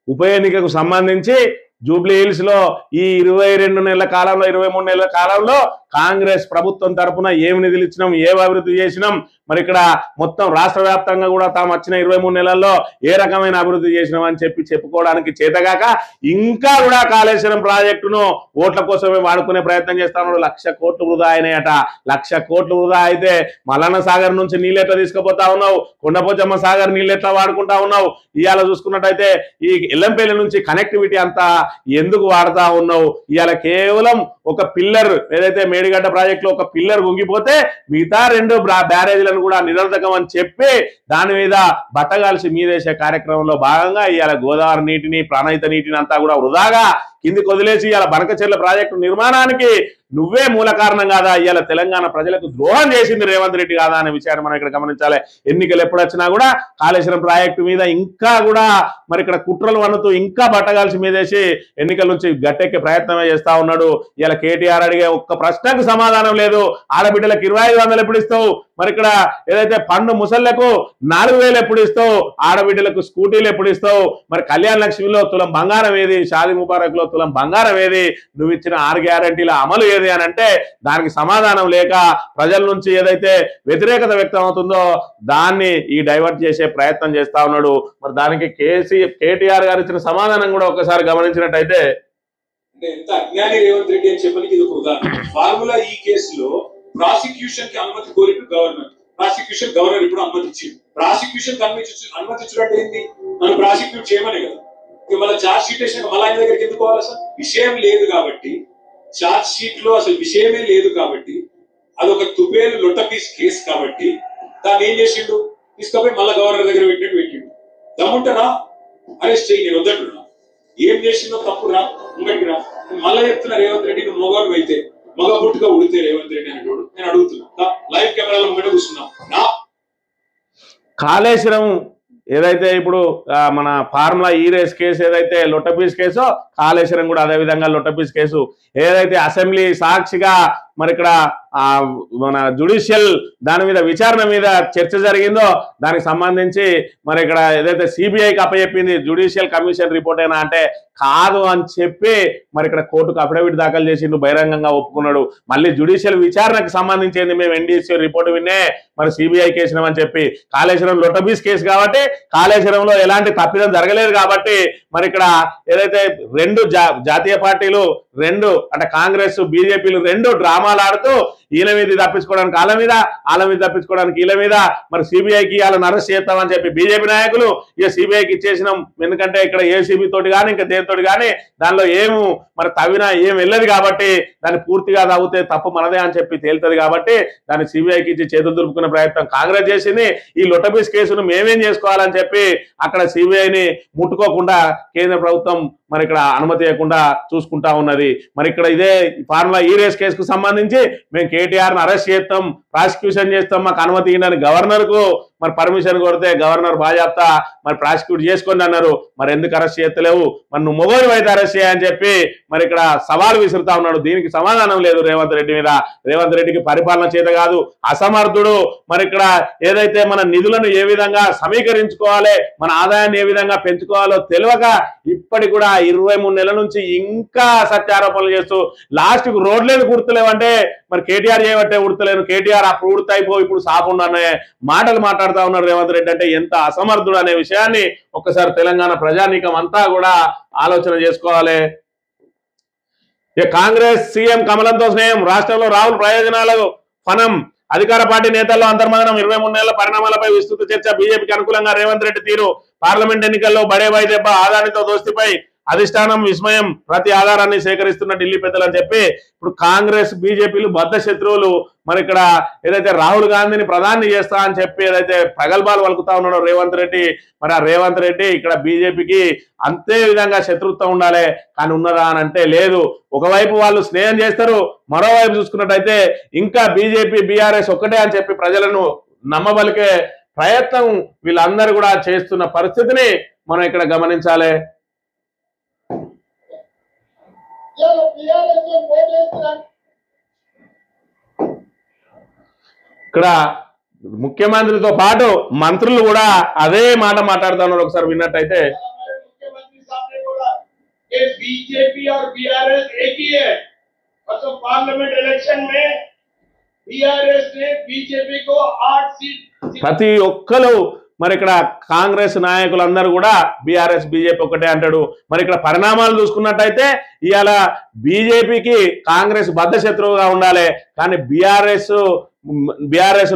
ఉప ఎన్నికకు సంబంధించి జూబ్లీ హిల్స్ లో ఈ 22 నెలల కాలంలో, 23 నెలల కాలంలో కాంగ్రెస్ ప్రభుత్వం తరఫున ఏమి నిధులు ఇచ్చినాం, ఏం అభివృద్ధి చేసినాం, మరి ఇక్కడ మొత్తం రాష్ట్ర వ్యాప్తంగా కూడా తాము వచ్చిన 23 నెలల్లో ఏ రకమైన అభివృద్ధి చేసినాం అని చెప్పి చెప్పుకోవడానికి చేతగాక ఇంకా కూడా కాళేశ్వరం ప్రాజెక్టును ఓట్ల కోసమే వాడుకునే ప్రయత్నం చేస్తా ఉన్నాడు. 1,00,000 కోట్లు వృధా అయినాయట. 1,00,000 కోట్లు వృధా అయితే మల్లన్న సాగర్ నుంచి నీళ్ళెట్లా తీసుకుపోతా ఉన్నావు, కొండపోచమ్మ సాగర్ నీళ్ళెట్లా వాడుకుంటా ఉన్నావు, ఇవాళ చూసుకున్నట్టయితే ఈ ఎల్లంపల్లి నుంచి కనెక్టివిటీ అంతా ఎందుకు వాడుతా ఉన్నావు? ఇవాళ కేవలం ఒక పిల్లర్ ఏదైతే మేడిగడ్డ ప్రాజెక్ట్ లో ఒక పిల్లర్ గుంగిపోతే మిగతా 2 బ్యారేజీలను కూడా నిరర్ధకం అని చెప్పి దాని మీద బట్టగాల్సి మీదేసే కార్యక్రమంలో భాగంగా ఇవాళ గోదావరి నీటిని, ప్రాణహిత నీటిని అంతా కూడా వృధాగా కిందికి వదిలేసి ఇవాళ బనకచెర్ల ప్రాజెక్టు నిర్మాణానికి నువ్వే మూల కారణం కాదా, ఇవాళ తెలంగాణ ప్రజలకు ద్రోహం చేసింది రేవంత్ రెడ్డి కాదా అనే విషయాన్ని మనం ఇక్కడ గమనించాలి. ఎన్నికలు ఎప్పుడు వచ్చినా కూడా కాళేశ్వరం ప్రాజెక్టు మీద ఇంకా కూడా మరి ఇక్కడ కుట్రలు వన్నుతూ ఇంకా బట్టగాల్సి మీదేసి ఎన్నికల నుంచి గట్టెక్కే ప్రయత్నమే చేస్తా ఉన్నాడు. ఇలా కేటీఆర్ అడిగే ఒక్క ప్రశ్నకు సమాధానం లేదు. ఆడబిడ్డలకు 2500 ఎప్పుడు ఇస్తావు, మరి ఇక్కడ ఏదైతే పండు ముసళ్లకు 4000 ఎప్పుడు ఇస్తావు, ఆడబిడ్డలకు స్కూటీలు ఎప్పుడు ఇస్తావు, మరి కళ్యాణ లక్ష్మిలో తులం బంగారం ఏది, షాదీ ముబారక్ లో తులం బంగారం ఏది, నువ్వు ఇచ్చిన 6 గ్యారంటీల అమలు ఏది అని అంటే దానికి సమాధానం లేక ప్రజల నుంచి ఏదైతే వ్యతిరేకత వ్యక్తం అవుతుందో దాన్ని ఈ డైవర్ట్ చేసే ప్రయత్నం చేస్తా ఉన్నాడు. మరి దానికి కేటీఆర్ గారు ఇచ్చిన సమాధానం కూడా ఒకసారి గమనించినట్టయితే, అంటే ఎంత అజ్ఞాని రేవంత్ రెడ్డి అని చెప్పడానికి ఇది ఒక ఉదాహరణ. ఫార్ములా ఈ కేసులో ప్రాసిక్యూషన్ కి అనుమతి కోరిక ప్రాసిక్యూషన్ గవర్నర్ ఇప్పుడు అనుమతి ఇచ్చింది. ప్రాసిక్యూషన్ అనుమతి ఇచ్చినట్టు ఏంటి, మనం ప్రాసిక్యూట్ చేయమనే కదా. మళ్ళీ ఛార్జ్ షీట్ వేసిన మళ్ళీ ఆయన దగ్గరికి ఎందుకు పోవాలి? అసలు విషయం లేదు కాబట్టి, ఛార్జ్ షీట్ లో అసలు విషయమే లేదు కాబట్టి, అదొక తుపేలు లొట్ట పీస్ కేసు కాబట్టి దాన్ని ఏం చేసిండు, తీసుకపోయి మళ్ళీ గవర్నర్ దగ్గర పెట్టిండు. దమ్ముంటారా అరెస్ట్ చేయి, నేను వద్దట్టున్నా. ఏం చేసిందో తప్పు రా ముంగట్టి రా. మళ్ళీ చెప్తున్నా రేవంత్ రెడ్డి నువ్వు మొగలు అయితే మగ పుట్టుగా ఉడితే రేవంత్ రెడ్డి అనేటోడు నేను అడుగుతున్నా. లైవ్ కెమెరాలో ముంగట కూర్చున్నా. కాళేశ్వరం ఏదైతే ఇప్పుడు మన ఫార్ములా ఈ రేస్ కేసు ఏదైతే లొట్టపీస్ కేసో, కాళేశ్వరం కూడా అదే విధంగా లొట్టపీస్ కేసు. ఏదైతే అసెంబ్లీ సాక్షిగా మరి ఇక్కడ మన జ్యుడిషియల్ దాని మీద విచారణ మీద చర్చ జరిగిందో దానికి సంబంధించి మరి ఇక్కడ ఏదైతే సిబిఐకి అప్పచెప్పింది జ్యుడిషియల్ కమిషన్ రిపోర్ట్ అయినా అంటే కాదు అని చెప్పి మరి ఇక్కడ కోర్టుకు అఫిడవిట్ దాఖలు చేసిండు, బహిరంగంగా ఒప్పుకున్నాడు. మళ్ళీ జ్యుడిషియల్ విచారణకు సంబంధించింది మేము ఎన్డీసీ రిపోర్ట్ విన్నే మరి సిబిఐ కేసినామని చెప్పి, కాళేశ్వరం లొట్టబీస్ కేసు కాబట్టి కాళేశ్వరంలో ఎలాంటి తప్పిదం జరగలేదు కాబట్టి మరి ఇక్కడ ఏదైతే రెండు జాతీయ పార్టీలు రెండు అంటే కాంగ్రెస్ బీజేపీలు రెండు డ్రామాలు ఆడుతూ ఈయన మీద తప్పించుకోవడానికి వాళ్ళ మీద, వాళ్ళ మీద తప్పించుకోవడానికి వీళ్ళ మీద మరి సిబిఐకి వాళ్ళని అరెస్ట్ చేస్తామని చెప్పి బీజేపీ నాయకులు ఇక సిబిఐకి ఇచ్చేసినాం. ఎందుకంటే ఇక్కడ ఏసీబీ తోటి కానీ ఇంకా దేనితోటి కానీ దానిలో ఏము మరి తవ్వినా ఏం వెళ్ళదు కాబట్టి దాన్ని పూర్తిగా తవ్వితే తప్పు మనదే అని చెప్పి తేలుతుంది కాబట్టి దాన్ని సిబిఐకి ఇచ్చి చేతులు దులుపుకునే ప్రయత్నం కాంగ్రెస్ చేసింది. ఈ లొట్టబీస్ కేసును మేమేం చేసుకోవాలని చెప్పి అక్కడ సిబిఐని ముట్టుకోకుండా కేంద్ర ప్రభుత్వం మరి ఇక్కడ అనుమతి ఇవ్వకుండా చూసుకుంటా ఉన్నది. మరి ఇక్కడ ఇదే ఫార్ములా ఈ రేస్ కేసుకు సంబంధించి మేము కేటీఆర్ని అరెస్ట్ చేస్తాం, ప్రాసిక్యూషన్ చేస్తాం, మాకు అనుమతి ఇవ్వని గవర్నర్కు మరి పర్మిషన్ కొడితే గవర్నర్ బాజాప్తా మరి ప్రాసిక్యూట్ చేసుకోండి అన్నారు. మరి ఎందుకు అరెస్ట్ చేస్తలేవు, మరి నువ్వు మొగోడు అయితే అరెస్ట్ చేయని చెప్పి మరి ఇక్కడ సవాల్ విసురుతా ఉన్నాడు. దీనికి సమాధానం లేదు రేవంత్ రెడ్డి మీద. రేవంత్ రెడ్డికి పరిపాలన చేత కాదు, అసమర్థుడు. మరి ఇక్కడ ఏదైతే మన నిధులను ఏ విధంగా సమీకరించుకోవాలి, మన ఆదాయాన్ని ఏ విధంగా పెంచుకోవాలో తెలియక ఇప్పటికి కూడా 23 నెలల నుంచి ఇంకా సత్యారోపణలు చేస్తూ లాస్ట్కు రోడ్లేదు గుర్తులేవంటే మరి కేటీఆర్ చేయబట్టే ఉడతలేను, కేటీఆర్ అప్పుడు ఉడతాయిపో ఇప్పుడు సాకుండా అనే మాటలు మాట్లాడుతూ ఉన్నారు రేవంత్ రెడ్డి. అంటే ఎంత అసమర్థుడు అనే విషయాన్ని ఒక్కసారి తెలంగాణ ప్రజానీకం అంతా కూడా ఆలోచన చేసుకోవాలి. కాంగ్రెస్ సీఎం కమలంతో స్నేహం, రాష్ట్రంలో రాహుల్ ప్రయోజనాలకు ఫనం, అధికార పార్టీ నేతల్లో అంతర్మదనం, 23 నెలల పరిణామాలపై విస్తృత చర్చ, బీజేపీకి అనుకూలంగా రేవంత్ రెడ్డి తీరు, పార్లమెంట్ ఎన్నికల్లో బడేబాయి దెబ్బ, ఆదానితో దోస్తిపై అధిష్టానం విస్మయం, ప్రతి ఆధారాన్ని సేకరిస్తున్న ఢిల్లీ పెద్దలు అని చెప్పి ఇప్పుడు కాంగ్రెస్ బీజేపీలు బద్ధ శత్రువులు. మరి ఇక్కడ ఏదైతే రాహుల్ గాంధీని ప్రధాని చేస్తా అని చెప్పి ఏదైతే ప్రగల్భాలు వలుకుతా ఉన్నాడో రేవంత్ రెడ్డి, మరి ఆ రేవంత్ రెడ్డి ఇక్కడ బీజేపీకి అంతే విధంగా శత్రుత్వం ఉండాలి కానీ ఉన్నదా అని అంటే లేదు. ఒకవైపు వాళ్ళు స్నేహం చేస్తారు, మరోవైపు చూసుకున్నట్టయితే ఇంకా బీజేపీ బీఆర్ఎస్ ఒక్కటే అని చెప్పి ప్రజలను నమ్మబలికే ప్రయత్నం వీళ్ళందరూ కూడా చేస్తున్న పరిస్థితిని మనం ఇక్కడ గమనించాలి. ఇక్కడ ముఖ్యమంత్రితో పాటు మంత్రులు కూడా అదే మాట మాట్లాడుతూ ఉన్నారు. ఒకసారి విన్నట్టయితే बीजेपी और बीआरएस एक ही है, मतलब पार्लियामेंट इलेक्शन में बीआरएस ने बीजेपी को 8 सीट ప్రతి ఒక్కరు మరి ఇక్కడ కాంగ్రెస్ నాయకులందరూ కూడా బీఆర్ఎస్ బీజేపీ ఒకటే అంటాడు. మరి ఇక్కడ పరిణామాలు చూసుకున్నట్టయితే ఇవాళ బీజేపీకి కాంగ్రెస్ బద్ధ శత్రువుగా ఉండాలి కానీ బీఆర్ఎస్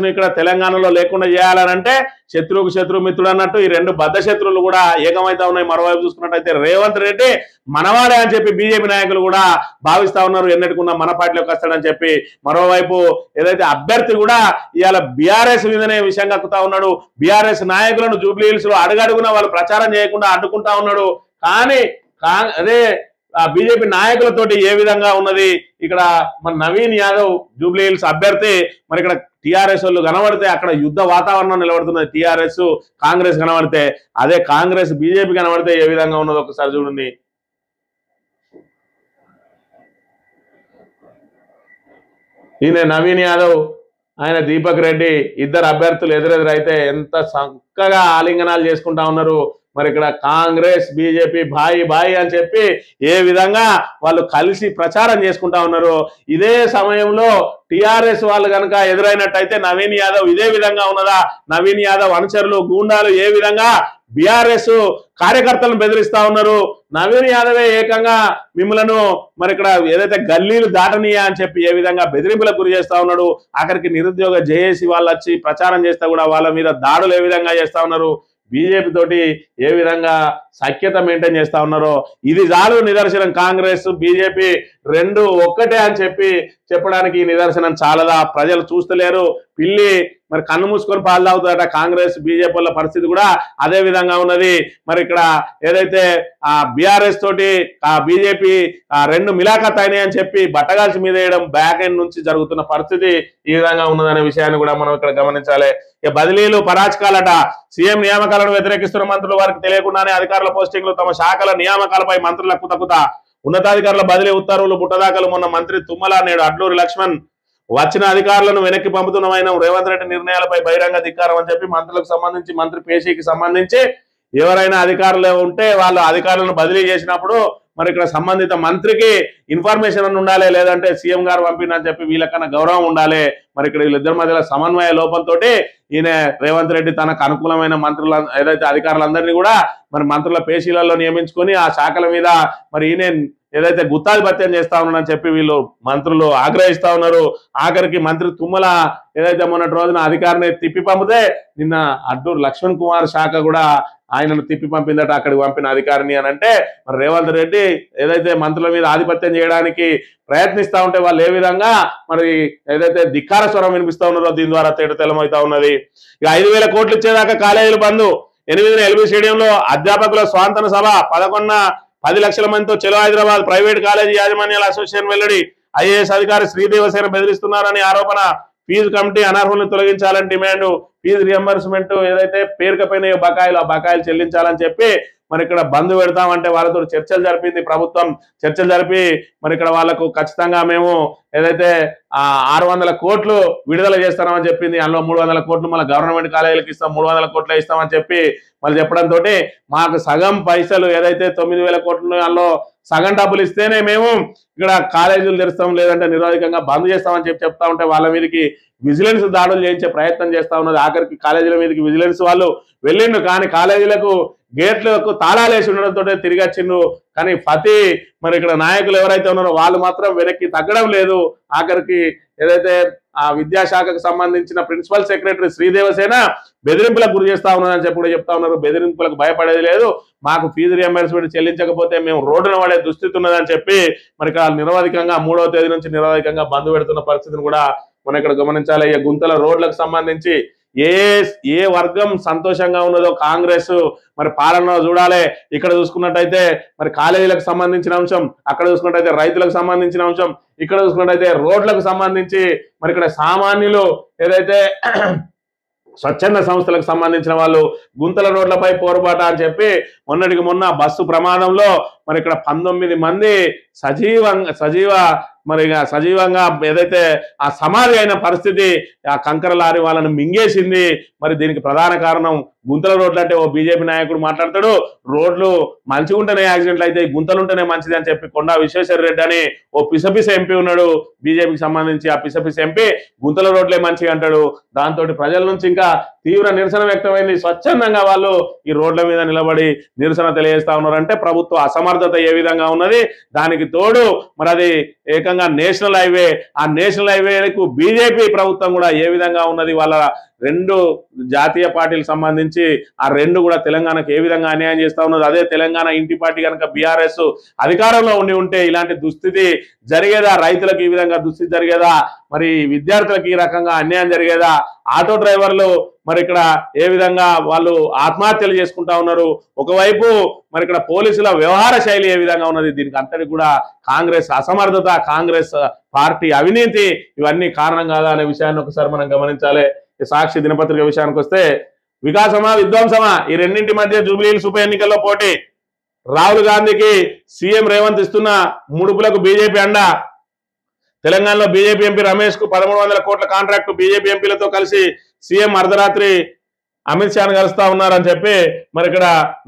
ను ఇక్కడ తెలంగాణలో లేకుండా చేయాలనంటే శత్రువుకు శత్రువు మిత్రుడు అన్నట్టు ఈ రెండు బద్ధ శత్రువులు కూడా ఏకమైతా ఉన్నాయి. మరోవైపు చూసుకున్నట్టయితే రేవంత్ రెడ్డి మనవాడే అని చెప్పి బీజేపీ నాయకులు కూడా భావిస్తా ఉన్నారు, ఎన్నటికున్నా మన పార్టీలోకి వస్తాడని చెప్పి. మరోవైపు ఏదైతే అభ్యర్థి కూడా ఇవాళ బీఆర్ఎస్ మీదనే విషయం కక్కుతా ఉన్నాడు. బీఆర్ఎస్ నాయకులను జూబ్లీ హిల్స్ లో అడుగడుగున వాళ్ళు ప్రచారం చేయకుండా అడ్డుకుంటా ఉన్నాడు. కానీ అదే బీజేపీ నాయకులతోటి ఏ విధంగా ఉన్నది ఇక్కడ మన నవీన్ యాదవ్ జూబ్లీ హిల్స్ అభ్యర్థి మరి ఇక్కడ టీఆర్ఎస్ వాళ్ళు కనబడితే అక్కడ యుద్ధ వాతావరణం నిలబడుతున్నది. టీఆర్ఎస్ కాంగ్రెస్ కనబడితే, అదే కాంగ్రెస్ బీజేపీ కనబడితే ఏ విధంగా ఉన్నదో ఒకసారి చూడండి. ఈయన నవీన్ యాదవ్, ఆయన దీపక్ రెడ్డి, ఇద్దరు అభ్యర్థులు ఎదురెదురైతే ఎంత చక్కగా ఆలింగనాలు చేసుకుంటా ఉన్నారు. మరి ఇక్కడ కాంగ్రెస్ బీజేపీ బాయి బాయి అని చెప్పి ఏ విధంగా వాళ్ళు కలిసి ప్రచారం చేసుకుంటా ఉన్నారు. ఇదే సమయంలో టిఆర్ఎస్ వాళ్ళు కనుక ఎదురైనట్టయితే నవీన్ యాదవ్ ఇదే విధంగా ఉన్నదా? నవీన్ యాదవ్ అనుచరులు గూండాలు ఏ విధంగా బీఆర్ఎస్ కార్యకర్తలను బెదిరిస్తా ఉన్నారు. నవీన్ యాదవే ఏకంగా మిమ్మలను మరి ఇక్కడ ఏదైతే గల్లీలు దాటనీయా అని చెప్పి ఏ విధంగా బెదిరింపులకు గురి చేస్తా ఉన్నాడు. ఆఖరికి నిరుద్యోగ జేఏసీ వాళ్ళు వచ్చి ప్రచారం చేస్తే కూడా వాళ్ళ మీద దాడులు ఏ విధంగా చేస్తా ఉన్నారు. బీజేపీ తోటి ఏ విధంగా సఖ్యత మెయింటైన్ చేస్తా ఉన్నారో ఇది చాలు నిదర్శనం. కాంగ్రెస్ బీజేపీ రెండు ఒక్కటే అని చెప్పడానికి నిదర్శనం చాలదా? ప్రజలు చూస్తలేరు. పిల్లి మరి కన్ను మూసుకొని పాలు తాగుతుందట. కాంగ్రెస్ బీజేపీ వాళ్ళ పరిస్థితి కూడా అదే విధంగా ఉన్నది. మరి ఇక్కడ ఏదైతే ఆ బీఆర్ఎస్ తోటి ఆ బీజేపీ రెండు మిలాఖత్ అయినాయి అని చెప్పి బట్టగాల్చి మీద వేయడం బ్యాక్ ఎండ్ నుంచి జరుగుతున్న పరిస్థితి ఈ విధంగా ఉన్నదనే విషయాన్ని కూడా మనం ఇక్కడ గమనించాలి. ఇక బదిలీలు పరాచకాలట. సీఎం నియామకాలను వ్యతిరేకిస్తున్న మంత్రులు వారికి తెలియకుండానే అధికారుల పోస్టింగ్లు తమ శాఖల నియామకాలపై మంత్రుల కుతకుత. ఉన్నతాధికారుల బదిలీ ఉత్తర్వులు పుట్టదాఖలు. మొన్న మంత్రి తుమ్మల, నేడు అడ్లూరి లక్ష్మణ్ వచ్చిన అధికారులను వెనక్కి పంపుతున్నమైన రేవంత్ రెడ్డి నిర్ణయాలపై బహిరంగ ధిక్కారం అని చెప్పి మంత్రులకు సంబంధించి మంత్రి పేషీకి సంబంధించి ఎవరైనా అధికారులు ఉంటే వాళ్ళ అధికారులను బదిలీ చేసినప్పుడు మరి ఇక్కడ సంబంధిత మంత్రికి ఇన్ఫర్మేషన్ అని ఉండాలి, లేదంటే సీఎం గారు పంపినని చెప్పి వీళ్ళకన్నా గౌరవం ఉండాలి. మరి ఇక్కడ వీళ్ళిద్దరి మధ్యలో సమన్వయ లోపంతో ఈయన రేవంత్ రెడ్డి తనకు అనుకూలమైన మంత్రుల ఏదైతే అధికారులందరినీ కూడా మరి మంత్రుల పేషీలలో నియమించుకొని ఆ శాఖల మీద మరి ఈయన ఏదైతే గుత్తాధిపత్యం చేస్తా ఉన్నారని చెప్పి వీళ్ళు మంత్రులు ఆగ్రహిస్తా ఉన్నారు. ఆఖరికి మంత్రి తుమ్మల ఏదైతే మొన్నటి రోజున అధికారిని తిప్పి పంపితే నిన్న అడ్డూరు లక్ష్మణ్ కుమార్ శాఖ కూడా ఆయనను తిప్పి పంపిందట అక్కడికి పంపిన అధికారిని అని అంటే మరి రేవంత్ రెడ్డి ఏదైతే మంత్రుల మీద ఆధిపత్యం చేయడానికి ప్రయత్నిస్తా ఉంటే వాళ్ళు ఏ విధంగా మరి ఏదైతే ధిక్కార స్వరం వినిపిస్తా ఉన్నారో దీని ద్వారా తేటతెల్లమవుతా ఉన్నది. ఇక 5,000 కోట్లు ఇచ్చేదాకా కాలేజీలు బంద్. 8న ఎల్బీ స్టేడియంలో అధ్యాపకుల స్వాంతన సభ. 10 లక్షల మందితో చెలో హైదరాబాద్. ప్రైవేట్ కాలేజీ యాజమాన్యాల అసోసియేషన్ వెల్లడి. ఐఏఎస్ అధికారి శ్రీదేవసేన బెదిరిస్తున్నారని ఆరోపణ. ఫీజు కమిటీ అనర్హులను తొలగించాలని డిమాండ్. ఫీజు రియంబర్స్మెంట్ ఏదైతే పేరుకపోయిన బకాయిలు ఆ బకాయిలు చెల్లించాలని చెప్పి మరి ఇక్కడ బంద్ పెడతామంటే వాళ్ళతో చర్చలు జరిపింది ప్రభుత్వం. చర్చలు జరిపి మరి ఇక్కడ వాళ్ళకు ఖచ్చితంగా మేము ఏదైతే 600 కోట్లు విడుదల చేస్తామని చెప్పింది. అందులో 300 కోట్లు మళ్ళీ గవర్నమెంట్ కాలేజీలకు ఇస్తాం, 300 కోట్లు ఇస్తామని చెప్పి మళ్ళీ చెప్పడంతో మాకు సగం పైసలు ఏదైతే 9,000 కోట్లు అందులో సగం డబ్బులు ఇస్తేనే మేము ఇక్కడ కాలేజీలు తెరుస్తాం, లేదంటే నిరోధకంగా బంద్ చేస్తామని చెప్పి చెప్తా ఉంటే వాళ్ళ మీదకి విజిలెన్స్ దాడులు చేయించే ప్రయత్నం చేస్తా ఉన్నది. ఆఖరికి కాలేజీల మీదకి విజిలెన్స్ వాళ్ళు వెళ్ళిండు, కానీ కాలేజీలకు గేట్లకు తాళాలు వేసి ఉండడంతో తిరిగి వచ్చిండ్రు. కానీ మరి ఇక్కడ నాయకులు ఎవరైతే ఉన్నారో వాళ్ళు మాత్రం వెనక్కి తగ్గడం లేదు. ఆఖరికి ఏదైతే ఆ విద్యాశాఖకు సంబంధించిన ప్రిన్సిపల్ సెక్రటరీ శ్రీదేవసేన బెదిరింపులకు గురి చేస్తా ఉన్నారని చెప్పి కూడా చెప్తా ఉన్నారు. బెదిరింపులకు భయపడేది లేదు, మాకు ఫీజు రియంబర్స్మెంట్ చెల్లించకపోతే మేము రోడ్డున పడే దుస్థితి ఉన్నదని చెప్పి మరి ఇక్కడ నిరవధికంగా 3వ తేదీ నుంచి నిరవధికంగా బంద్ పెడుతున్న పరిస్థితిని కూడా మనం ఇక్కడ గమనించాలి. ఈ గుంతల రోడ్లకు సంబంధించి ఏ వర్గం సంతోషంగా ఉన్నదో కాంగ్రెస్ మరి పాలన చూడాలి. ఇక్కడ చూసుకున్నట్టయితే మరి కాలేజీలకు సంబంధించిన అంశం, అక్కడ చూసుకున్నట్టయితే రైతులకు సంబంధించిన అంశం, ఇక్కడ చూసుకున్నట్టయితే రోడ్లకు సంబంధించి మరి ఇక్కడ సామాన్యులు ఏదైతే స్వచ్ఛంద సంస్థలకు సంబంధించిన వాళ్ళు గుంతల రోడ్లపై పోరుబాట అని చెప్పి మొన్నటికి మొన్న బస్సు ప్రమాదంలో మరి ఇక్కడ 19 మంది సజీవంగా ఏదైతే ఆ సమాధి అయిన పరిస్థితి, ఆ కంకర లారీ వాళ్ళని మింగేసింది. మరి దీనికి ప్రధాన కారణం గుంతల రోడ్లు అంటే ఓ బీజేపీ నాయకుడు మాట్లాడతాడు, రోడ్లు మంచిగా ఉంటేనే యాక్సిడెంట్లు అయితే, గుంతలు ఉంటేనే మంచిది అని చెప్పి కొండా విశ్వేశ్వర రెడ్డి అని ఓ పిసపిస ఎంపీ ఉన్నాడు బీజేపీకి సంబంధించి. ఆ పిసపిస ఎంపీ గుంతల రోడ్లే మంచిగా అంటాడు. దాంతో ప్రజల నుంచి ఇంకా తీవ్ర నిరసన వ్యక్తమైంది. స్వచ్ఛందంగా వాళ్ళు ఈ రోడ్ల మీద నిలబడి నిరసన తెలియజేస్తా ఉన్నారంటే ప్రభుత్వ అసమర్థత ఏ విధంగా ఉన్నది. దానికి తోడు మరి అది ఏకంగా నేషనల్ హైవే, ఆ నేషనల్ హైవేకు బీజేపీ ప్రభుత్వం కూడా ఏ విధంగా ఉన్నది, వాళ్ళ రెండు జాతీయ పార్టీలకు సంబంధించి ఆ రెండు కూడా తెలంగాణకు ఏ విధంగా అన్యాయం చేస్తా ఉన్నది. అదే తెలంగాణ ఇంటి పార్టీ కనుక బీఆర్ఎస్ అధికారంలో ఉంటే ఇలాంటి దుస్థితి జరిగేదా? రైతులకు ఈ విధంగా దుస్థితి జరిగేదా? మరి విద్యార్థులకు ఈ రకంగా అన్యాయం జరిగేదా? ఆటో డ్రైవర్లు మరి ఇక్కడ ఏ విధంగా వాళ్ళు ఆత్మహత్యలు చేసుకుంటా ఉన్నారు. ఒకవైపు మరి ఇక్కడ పోలీసుల వ్యవహార శైలి ఏ విధంగా ఉన్నది. దీనికి అంతటి కూడా కాంగ్రెస్ అసమర్థత, కాంగ్రెస్ పార్టీ అవినీతి ఇవన్నీ కారణం కాదా అనే విషయాన్ని ఒకసారి మనం గమనించాలి. సాక్షి దినపత్రిక విషయానికి వస్తే వికాసమా విధ్వంసమా ఈ రెండింటి మధ్య జూబ్లీహిల్స్ ఉప ఎన్నికల్లో పోటీ. రాహుల్ గాంధీకి సీఎం రేవంత్ ఇస్తున్న ముడుపులకు బీజేపీ అండ. తెలంగాణలో బీజేపీ ఎంపీ రమేష్ కు 1300 కోట్ల కాంట్రాక్టు. బీజేపీ ఎంపీలతో కలిసి సీఎం అర్ధరాత్రి అమిత్ షాను కలుస్తా ఉన్నారని చెప్పి మరి ఇక్కడ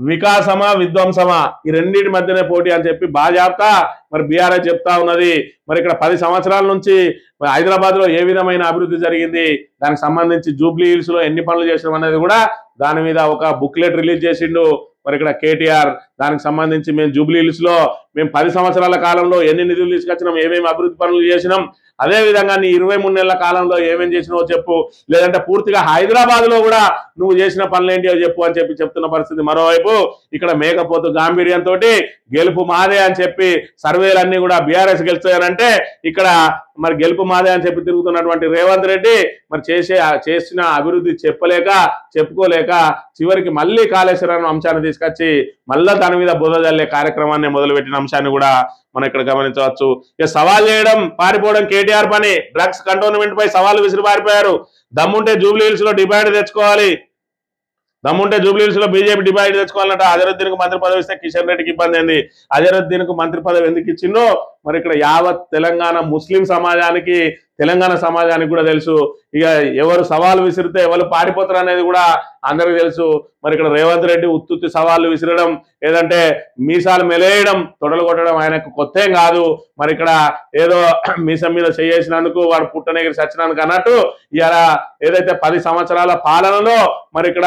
వికాసమా విధ్వంసమా ఈ రెండింటి మధ్యనే పోటీ అని చెప్పి బాజాప్తా మరి బీఆర్ఎస్ చెప్తా ఉన్నది. మరి ఇక్కడ 10 సంవత్సరాల నుంచి హైదరాబాద్ లో ఏ విధమైన అభివృద్ధి జరిగింది, దానికి సంబంధించి జూబ్లీ హిల్స్ లో ఎన్ని పనులు చేసినాం అనేది కూడా దాని మీద ఒక బుక్లెట్ రిలీజ్ చేసిండు మరి ఇక్కడ కేటీఆర్. దానికి సంబంధించి మేము జూబ్లీ హిల్స్ లో మేము 10 సంవత్సరాల కాలంలో ఎన్ని నిధులు తీసుకొచ్చినాం, ఏమేమి అభివృద్ధి పనులు చేసినాం, అదే విధంగా నీ 23 నెలల కాలంలో ఏమేం చేసినావో చెప్పు, లేదంటే పూర్తిగా హైదరాబాద్ లో కూడా నువ్వు చేసిన పనులు ఏంటి చెప్పు అని చెప్పి చెప్తున్న పరిస్థితి. మరోవైపు ఇక్కడ మేకపోతు గాంభీర్యంతో గెలుపు మాదే అని చెప్పి సర్వేలన్నీ కూడా బీఆర్ఎస్ గెలుస్తాయనంటే ఇక్కడ మరి గెలుపు మాదే అని చెప్పి తిరుగుతున్నటువంటి రేవంత్ రెడ్డి మరి చేసిన అభివృద్ధి చెప్పుకోలేక చివరికి మళ్ళీ కాళేశ్వరం అంశాన్ని తీసుకొచ్చి మళ్ళా దాని మీద బురద జల్లే కార్యక్రమాన్ని మొదలుపెట్టిన అంశాన్ని కూడా మనం ఇక్కడ గమనించవచ్చు. ఇక సవాల్ చేయడం పారిపోవడం కేటీఆర్ పని. డ్రగ్స్ కంటోన్మెంట్ పై సవాలు విసిరి పారిపోయారు. దమ్ముంటే జూబ్లీ హిల్స్ లో డిమాండ్ తెచ్చుకోవాలి, దమ్ముంటే జూబ్లీ హిల్స్ లో బీజేపీ డిమాండ్ తెచ్చుకోవాలంటే అజరుద్దీన్ కు మంత్రి పదవి ఇస్తే కిషన్ రెడ్డికి ఇబ్బంది అయింది. అజరుద్దీన్ కు మంత్రి పదవి ఎందుకు ఇచ్చిందో మరి ఇక్కడ యావత్ తెలంగాణ ముస్లిం సమాజానికి, తెలంగాణ సమాజానికి కూడా తెలుసు. ఇక ఎవరు సవాలు విసిరితే ఎవరు పారిపోతారు అనేది కూడా అందరికీ తెలుసు. మరి ఇక్కడ రేవంత్ రెడ్డి ఉత్తుత్తి సవాళ్ళు విసిరడం, ఏదంటే మీసాలు మెలేయడం, తొడలు కొట్టడం ఆయనకు కొత్తేం కాదు. మరి ఇక్కడ ఏదో మీసం మీద చేసినందుకు వాడు పుట్టనేగిరి సచ్చినందుకు అన్నట్టు ఇవాళ ఏదైతే 10 సంవత్సరాల పాలనలో మరి ఇక్కడ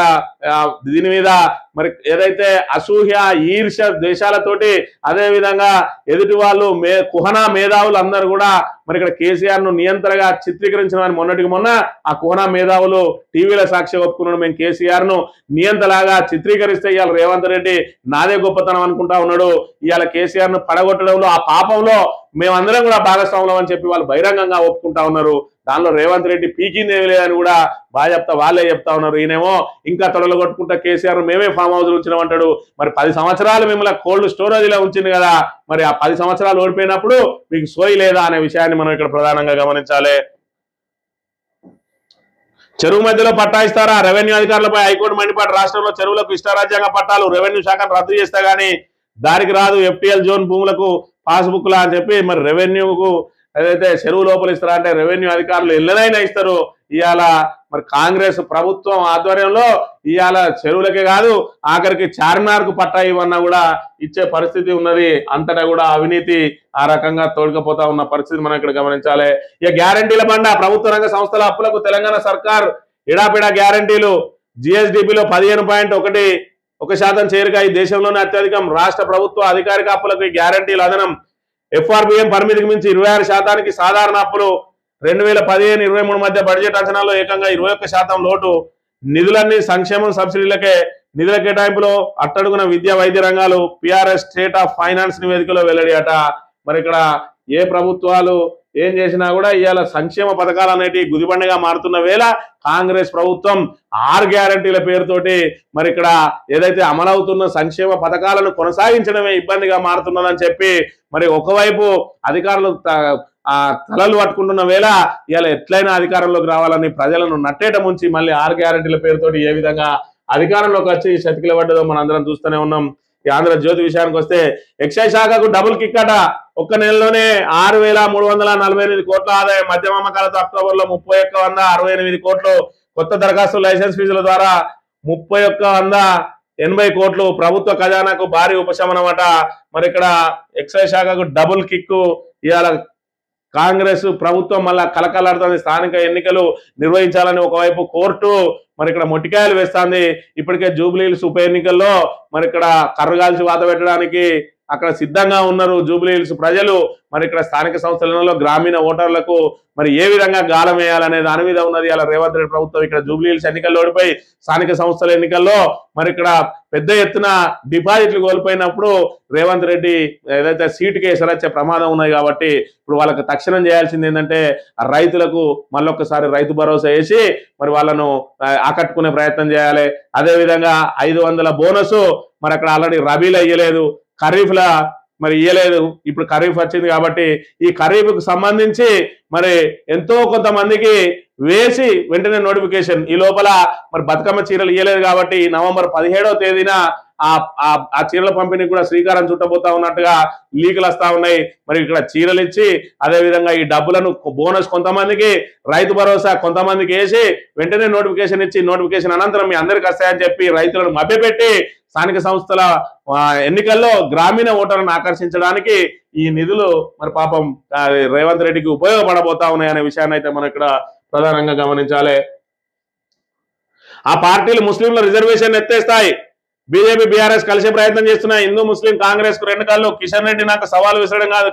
దీని మీద మరి ఏదైతే అసూయ ఈర్ష దేశాలతోటి అదే విధంగా ఎదుటి వాళ్ళు కుహనా మేధావులు అందరూ కూడా మరి ఇక్కడ కేసీఆర్ ను నియంత్రణగా చిత్రీకరించిన మొన్నటికి మొన్న ఆ కుహనా మేధావులు టీవీల సాక్షి ఒప్పుకున్నాడు. మేము కేసీఆర్ ను నియంతలాగా చిత్రీకరిస్తే ఇవాళ రేవంత్ రెడ్డి నాదే గొప్పతనం అనుకుంటా ఉన్నాడు. ఇవాళ కేసీఆర్ ను పడగొట్టడంలో ఆ పాపంలో మేమందరం కూడా భాగస్వాములం అని చెప్పి వాళ్ళు బహిరంగంగా ఒప్పుకుంటా ఉన్నారు. దానిలో రేవంత్ రెడ్డి పీకిందేమి లేదని కూడా వాళ్ళే చెప్తా ఉన్నారు. ఈయనేమో ఇంకా తొడలు కొట్టుకుంటా కేసీఆర్ మేమే ఫామ్ హౌస్ ఉంచినామంటాడు. మరి 10 సంవత్సరాలు మిమ్మల్ని కోల్డ్ స్టోరేజ్ లో ఉంచింది కదా, మరి ఆ 10 సంవత్సరాలు ఓడిపోయినప్పుడు మీకు సోయి లేదా అనే విషయాన్ని మనం ఇక్కడ ప్రధానంగా గమనించాలి. చెరువు మధ్యలో పట్టా ఇస్తారా? రెవెన్యూ అధికారులపై హైకోర్టు మండిపాటు. రాష్ట్రంలో చెరువులకు ఇష్టారాజ్యాంగ పట్టాలు రెవెన్యూ శాఖను రద్దు చేస్తే గానీ దారికి రాదు. FTL జోన్ భూములకు పాస్బుక్లా అని చెప్పి మరి రెవెన్యూకు ఏదైతే చెరువు లోపల ఇస్తారా అంటే రెవెన్యూ అధికారులు ఎల్లనైనా ఇస్తారు. ఇవాళ మరి కాంగ్రెస్ ప్రభుత్వం ఆధ్వర్యంలో ఇవాళ చెరువులకే కాదు ఆఖరికి చార్మినార్ కు పట్టా ఇవన్నా కూడా ఇచ్చే పరిస్థితి ఉన్నది. అంతటా కూడా అవినీతి ఆ రకంగా తోడుకపోతా ఉన్న పరిస్థితి మనం ఇక్కడ గమనించాలి. ఇక గ్యారంటీల బండ. ప్రభుత్వ రంగ సంస్థల అప్పులకు తెలంగాణ సర్కార్ ఎడాపెడా గ్యారంటీలు. GSDPలో 15.1% చేరిక ఈ దేశంలోనే అత్యధికం. రాష్ట్ర ప్రభుత్వ అధికారిక అప్పులకు గ్యారంటీలు అదనం. FRBM పరిమితికి మించి 26% సాధారణ అప్పులు. 2015-23 మధ్య బడ్జెట్ అంచనాల్లో ఏకంగా 21% లోటు. నిధులన్నీ సంక్షేమం సబ్సిడీలకే. నిధుల కేటాయింపులో అట్టడుగున విద్యా వైద్య రంగాలు. PRS స్టేట్ ఆఫ్ ఫైనాన్స్ నివేదికలో వెల్లడి అట. మరి ఇక్కడ ఏ ప్రభుత్వాలు ఏం చేసినా కూడా ఇవాళ సంక్షేమ పథకాలు అనేటి గుదిబండగా మారుతున్న వేళ కాంగ్రెస్ ప్రభుత్వం 6 గ్యారంటీల పేరుతోటి మరి ఇక్కడ ఏదైతే అమలవుతున్న సంక్షేమ పథకాలను కొనసాగించడమే ఇబ్బందిగా మారుతున్నదని చెప్పి మరి ఒకవైపు అధికారులు తలలు పట్టుకుంటున్న వేళ ఇవాళ ఎట్లయినా అధికారంలోకి రావాలని ప్రజలను నట్టేట ముంచి మళ్ళీ 6 గ్యారంటీల పేరుతోటి ఏ విధంగా అధికారంలోకి వచ్చి శతికిల పడ్డదో మనం అందరం చూస్తూనే ఉన్నాం. ఈ ఆంధ్రజ్యోతి విషయానికి వస్తే ఎక్సైజ్ శాఖకు డబుల్ కిక్ అట. ఒక్క నెలలోనే 6,348 కోట్ల ఆదాయం. మద్యం అమ్మకాలతో అక్టోబర్లో 31,168 కోట్లు. కొత్త దరఖాస్తు లైసెన్స్ ఫీజుల ద్వారా 31,180 కోట్లు. ప్రభుత్వ ఖజానాకు భారీ ఉపశమనం అట. మరి ఇక్కడ ఎక్సైజ్ శాఖకు డబుల్ కిక్కు. ఇవాళ కాంగ్రెస్ ప్రభుత్వం మళ్ళా కలకలాడుతుంది. స్థానిక ఎన్నికలు నిర్వహించాలని ఒకవైపు కోర్టు మరి ఇక్కడ మొట్టికాయలు వేస్తుంది. ఇప్పటికే జూబ్లీ హిల్స్ ఉప ఎన్నికల్లో మరి ఇక్కడ కర్రగాల్చి వాత పెట్టడానికి అక్కడ సిద్ధంగా ఉన్నారు జూబ్లీ హిల్స్ ప్రజలు. మరి ఇక్కడ స్థానిక సంస్థలలో గ్రామీణ ఓటర్లకు మరి ఏ విధంగా గాలం వేయాలనే దాని మీద ఉన్నది అలా రేవంత్ రెడ్డి ప్రభుత్వం. ఇక్కడ జూబ్లీ హిల్స్ ఎన్నికల్లో ఓడిపోయి స్థానిక సంస్థల ఎన్నికల్లో మరి ఇక్కడ పెద్ద ఎత్తున డిపాజిట్లు కోల్పోయినప్పుడు రేవంత్ రెడ్డి ఏదైతే సీటుకి ఎసరొచ్చే ప్రమాదం ఉన్నాయి కాబట్టి ఇప్పుడు వాళ్ళకి తక్షణం చేయాల్సింది ఏంటంటే రైతులకు మళ్ళొక్కసారి రైతు భరోసా వేసి మరి వాళ్ళను ఆకట్టుకునే ప్రయత్నం చేయాలి. అదేవిధంగా 500 బోనస్ మరి అక్కడ ఆల్రెడీ రబీలో ఇయ్యలేదు, ఖరీఫ్లా మరి ఇయ్యలేదు, ఇప్పుడు ఖరీఫ్ వచ్చింది కాబట్టి ఈ ఖరీఫ్కు సంబంధించి మరి ఎంతో కొంతమందికి వేసి వెంటనే నోటిఫికేషన్. ఈ లోపల మరి బతుకమ్మ చీరలు ఇయ్యలేదు కాబట్టి నవంబర్ 17వ తేదీన ఆ చీరల పంపిణీ కూడా శ్రీకారం చుట్టబోతా ఉన్నట్టుగా లీకులు వస్తా ఉన్నాయి. మరి ఇక్కడ చీరలు ఇచ్చి అదేవిధంగా ఈ డబ్బులను బోనస్ కొంతమందికి, రైతు భరోసా కొంతమందికి వేసి వెంటనే నోటిఫికేషన్ ఇచ్చి నోటిఫికేషన్ అనంతరం మీ అందరికి వస్తాయని చెప్పి రైతులను మభ్యపెట్టి స్థానిక సంస్థల ఎన్నికల్లో గ్రామీణ ఓటర్లను ఆకర్షించడానికి ఈ నిధులు మరి పాపం రేవంత్ రెడ్డికి ఉపయోగపడబోతా ఉన్నాయనే విషయాన్ని అయితే మనం ఇక్కడ ప్రధానంగా గమనించాలి. ఆ పార్టీలు ముస్లింల రిజర్వేషన్ ఎత్తేస్తాయి. బీజేపీ బీఆర్ఎస్ కలిసే ప్రయత్నం చేస్తున్నాయి. హిందూ ముస్లిం కాంగ్రెస్ కు 2 కళ్ళు. కిషన్ రెడ్డి నాకు సవాల్ విసరడం కాదు.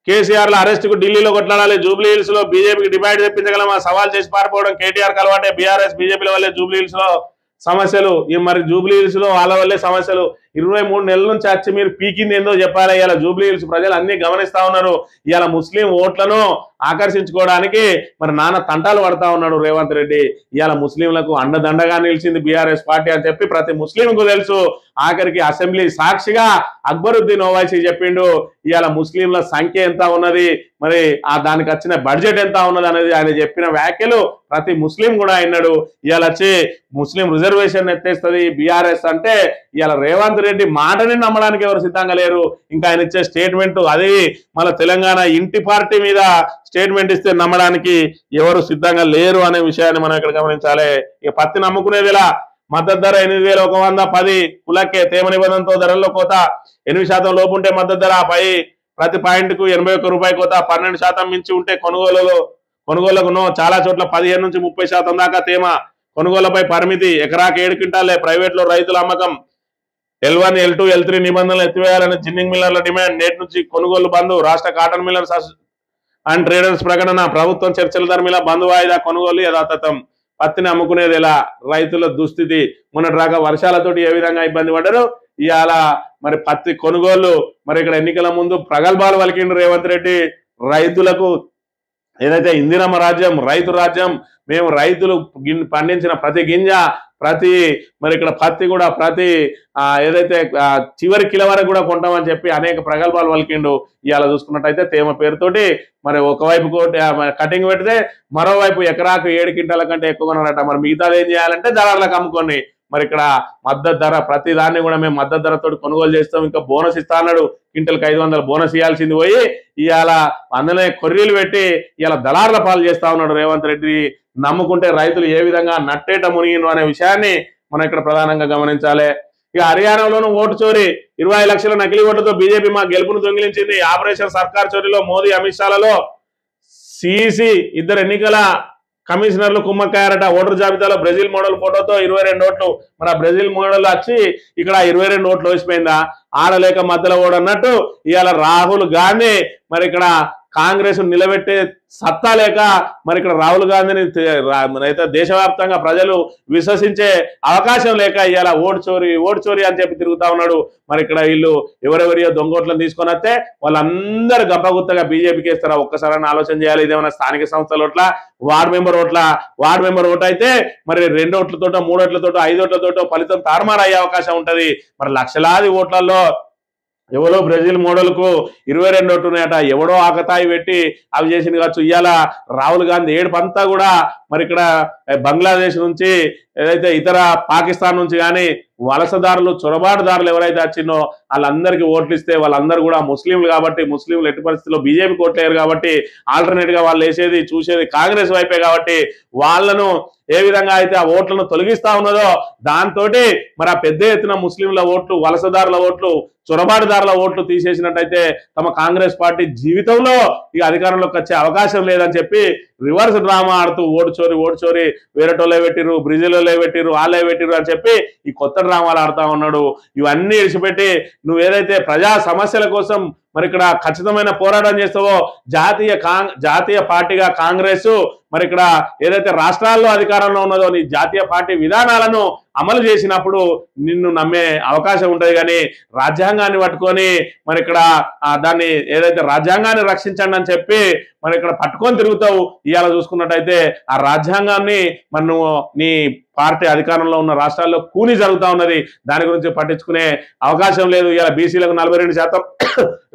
కేసీఆర్ ల అరెస్ట్ కు ఢిల్లీలో కొట్లాడాలి. జూబ్లీ హిల్స్ లో బీజేపీకి డిబేట్ తెప్పించగలమా? సవాల్ చేసి పారిపోవడం కేటీఆర్ కు అలవాటే. బీఆర్ఎస్ బీజేపీల వల్లే జూబ్లీ హిల్స్ లో సమస్యలు. మరి జూబ్లీ హిల్స్ లో వాళ్ళ వల్లే సమస్యలు. 23 నెలల నుంచి వచ్చి మీరు పీకింది ఏందో చెప్పాలి. ఇవాళ జూబ్లీ హిల్స్ ప్రజలు అన్ని గమనిస్తా ఉన్నారు. ఇవాళ ముస్లిం ఓట్లను ఆకర్షించుకోవడానికి మరి నాన్న తంటాలు పడతా ఉన్నాడు రేవంత్ రెడ్డి. ఇవాళ ముస్లింలకు అండదండగా నిలిచింది బీఆర్ఎస్ పార్టీ అని చెప్పి ప్రతి ముస్లింకు తెలుసు. ఆఖరికి అసెంబ్లీ సాక్షిగా అక్బరుద్దీన్ ఓవైసీ చెప్పిండు ఇవాళ ముస్లింల సంఖ్య ఎంత ఉన్నది, మరి దానికి వచ్చిన బడ్జెట్ ఎంత ఉన్నది అనేది ఆయన చెప్పిన వ్యాఖ్యలు ప్రతి ముస్లిం కూడా అయినాడు. ఇవాళ వచ్చి ముస్లిం రిజర్వేషన్ ఎత్తేస్తుంది బీఆర్ఎస్ అంటే ఇవాళ రేవంత్ రెడ్డి మాటని నమ్మడానికి ఎవరు సిద్ధంగా లేరు. ఇంకా ఆయన ఇచ్చే స్టేట్మెంట్ అది మళ్ళీ తెలంగాణ ఇంటి పార్టీ మీద స్టేట్మెంట్ ఇస్తే నమ్మడానికి ఎవరు సిద్ధంగా లేరు అనే విషయాన్ని మనం ఇక్కడ గమనించాలి. ఇక పత్తి నమ్ముకునేది ఇలా మద్దతు ధర 8,110 కులకే తేమ నిబంధనతో ధరల్లో కోత 8% లోపు ఉంటే మద్దతు ధర పై ప్రతి పాయింట్ కు 81 రూపాయి కోత 12% మించి ఉంటే కొనుగోలుకు చాలా చోట్ల 15 నుంచి 30% దాకా తేమ కొనుగోళ్లపై పరిమితి. ఎకరాకి 7 క్వింటాలే. ప్రైవేట్ లో రైతుల అమ్మకం. L1, L2, L3 నిబంధనలు ఎత్తివేయాలని జిన్నింగ్ మిల్లర్ల డిమాండ్. నేటి నుంచి కొనుగోలు బంద్. రాష్ట్ర కాటన్ మిల్లర్స్ అండ్ ట్రేడర్స్ ప్రకటన. ప్రభుత్వం చర్చల ధర బంద్ వాయిదా. కొనుగోలు యథాతథం. పత్తిని అమ్ముకునేది ఎలా? రైతుల దుస్థితి. మొన్నటి రాక వర్షాలతోటి ఏ విధంగా ఇబ్బంది పడ్డారు. ఇవాళ మరి పత్తి కొనుగోలు మరి ఇక్కడ ఎన్నికల ముందు ప్రగల్భాలు పలికిండు రేవంత్ రెడ్డి. రైతులకు ఏదైతే ఇందిరమ్మ రాజ్యం, రైతు రాజ్యం, మేము రైతులు పండించిన ప్రతి గింజ, ప్రతి మరి ఇక్కడ పత్తి కూడా ప్రతి ఏదైతే చివరి కిలో వరకు కూడా కొంటామని చెప్పి అనేక ప్రగల్భాలు పలికిండు. ఇవాళ చూసుకున్నట్టయితే తేమ పేరుతోటి మరి ఒకవైపు కటింగ్ పెడితే మరోవైపు ఎకరాకు 7 క్వింటాల కంటే ఎక్కువ కొన్నారట. మరి మిగతాది ఏం చేయాలంటే దళారులకు అమ్ముకొని మరి ఇక్కడ మద్దతు ధర ప్రతి దాన్ని కూడా మేము మద్దతు ధరతో కొనుగోలు చేస్తాం. ఇంకా బోనస్ ఇస్తా అన్నాడు. క్వింటల్కి 500 బోనస్ ఇవ్వాల్సింది పోయి ఇవాళ అందులో కొర్రీలు పెట్టి ఇవాళ దళారుల పాలు చేస్తా ఉన్నాడు రేవంత్ రెడ్డి. నమ్ముకుంటే రైతులు ఏ విధంగా నట్టేట మునిగిను అనే విషయాన్ని మనం ఇక్కడ ప్రధానంగా గమనించాలి. ఇక హర్యానాలోనూ ఓటు చోరీ. 20 లక్షల నకిలీ ఓట్లతో బీజేపీ మా గెలుపును దొంగిలించింది. ఆపరేషన్ సర్కార్ చోరీలో మోదీ అమిత్ షాలలో సిఈసి 2 ఎన్నికల కమిషనర్లు కుమ్మక్కాయారట. ఓటర్ జాబితాలో బ్రెజిల్ మోడల్ ఫోటోతో 22 ఓట్లు. మరి బ్రెజిల్ మోడల్ వచ్చి ఇక్కడ 22 ఓట్లు వేసిపోయిందా? ఆడలేక మధ్యలో ఓడన్నట్టు ఇవాళ రాహుల్ గాంధీ మరి ఇక్కడ కాంగ్రెస్ నిలబెట్టే సత్తా లేక మరి ఇక్కడ రాహుల్ గాంధీని అయితే దేశవ్యాప్తంగా ప్రజలు విశ్వసించే అవకాశం లేక ఇవాళ ఓటు చోరీ అని చెప్పి తిరుగుతా ఉన్నాడు. మరి ఇక్కడ వీళ్ళు ఎవరెవరియో దొంగోట్లను తీసుకొని వస్తే వాళ్ళందరూ గంపగుత్తగా బీజేపీకి వేస్తారా? ఒక్కసారి ఆలోచన చేయాలి. ఇదేమన్నా స్థానిక సంస్థల ఓట్ల, వార్డు మెంబర్ ఓటు అయితే మరి 2 ఓట్లతోటో 3 ఓట్లతోటో 5 ఓట్లతోటో ఫలితం తారుమారు అయ్యే అవకాశం ఉంటది. మరి లక్షలాది ఓట్లలో ఎవరో బ్రెజిల్ మోడల్కు 22 ఓట్లు ఉన్నాయట. ఎవడో ఆకతాయి పెట్టి అవి చేసింది కావచ్చు. ఇవాళ రాహుల్ గాంధీ ఏడుపంతా కూడా మరి ఇక్కడ బంగ్లాదేశ్ నుంచి ఏదైతే ఇతర పాకిస్తాన్ నుంచి కానీ వలసదారులు, చొరబాటుదారులు ఎవరైతే వచ్చిందో వాళ్ళందరికీ ఓట్లు ఇస్తే వాళ్ళందరూ కూడా ముస్లింలు కాబట్టి ముస్లింలు ఎట్టి పరిస్థితుల్లో బీజేపీకి ఓట్లేరు కాబట్టి ఆల్టర్నేట్ గా వాళ్ళు వేసేది చూసేది కాంగ్రెస్ వైపే కాబట్టి వాళ్ళను ఏ విధంగా అయితే ఆ ఓట్లను తొలగిస్తా ఉన్నదో దాంతో మరి ఆ పెద్ద ఎత్తున ముస్లింల ఓట్లు, వలసదారుల ఓట్లు, చొరబాటుదారుల ఓట్లు తీసేసినట్టయితే తమ కాంగ్రెస్ పార్టీ జీవితంలో ఇక అధికారంలోకి వచ్చే అవకాశం లేదని చెప్పి రివర్స్ డ్రామా ఆడుతూ ఓటు చోరి వేరేటోళ్ళే పెట్టిరు, బ్రెజిల్లో పెట్టిరు, వాళ్ళే పెట్టిరు అని చెప్పి ఈ కొత్త డ్రామాలు ఆడుతూ ఉన్నాడు. ఇవన్నీ విడిచిపెట్టి నువ్వు ఏదైతే ప్రజా సమస్యల కోసం మరి ఇక్కడ ఖచ్చితమైన పోరాటం చేస్తావో జాతీయ పార్టీగా కాంగ్రెస్ మరి ఇక్కడ ఏదైతే రాష్ట్రాల్లో అధికారంలో ఉన్నదో నీ జాతీయ పార్టీ విధానాలను అమలు చేసినప్పుడు నిన్ను నమ్మే అవకాశం ఉంటుంది. కానీ రాజ్యాంగాన్ని పట్టుకొని మరి ఇక్కడ దాన్ని ఏదైతే రాజ్యాంగాన్ని రక్షించండి అని చెప్పి మరి ఇక్కడ పట్టుకొని తిరుగుతావు. ఇవాళ చూసుకున్నట్టయితే ఆ రాజ్యాంగాన్ని మరి నువ్వు నీ పార్టీ అధికారంలో ఉన్న రాష్ట్రాల్లో కూలీ జరుగుతూ ఉన్నది. దాని గురించి పట్టించుకునే అవకాశం లేదు. ఇవాళ బీసీలకు 42%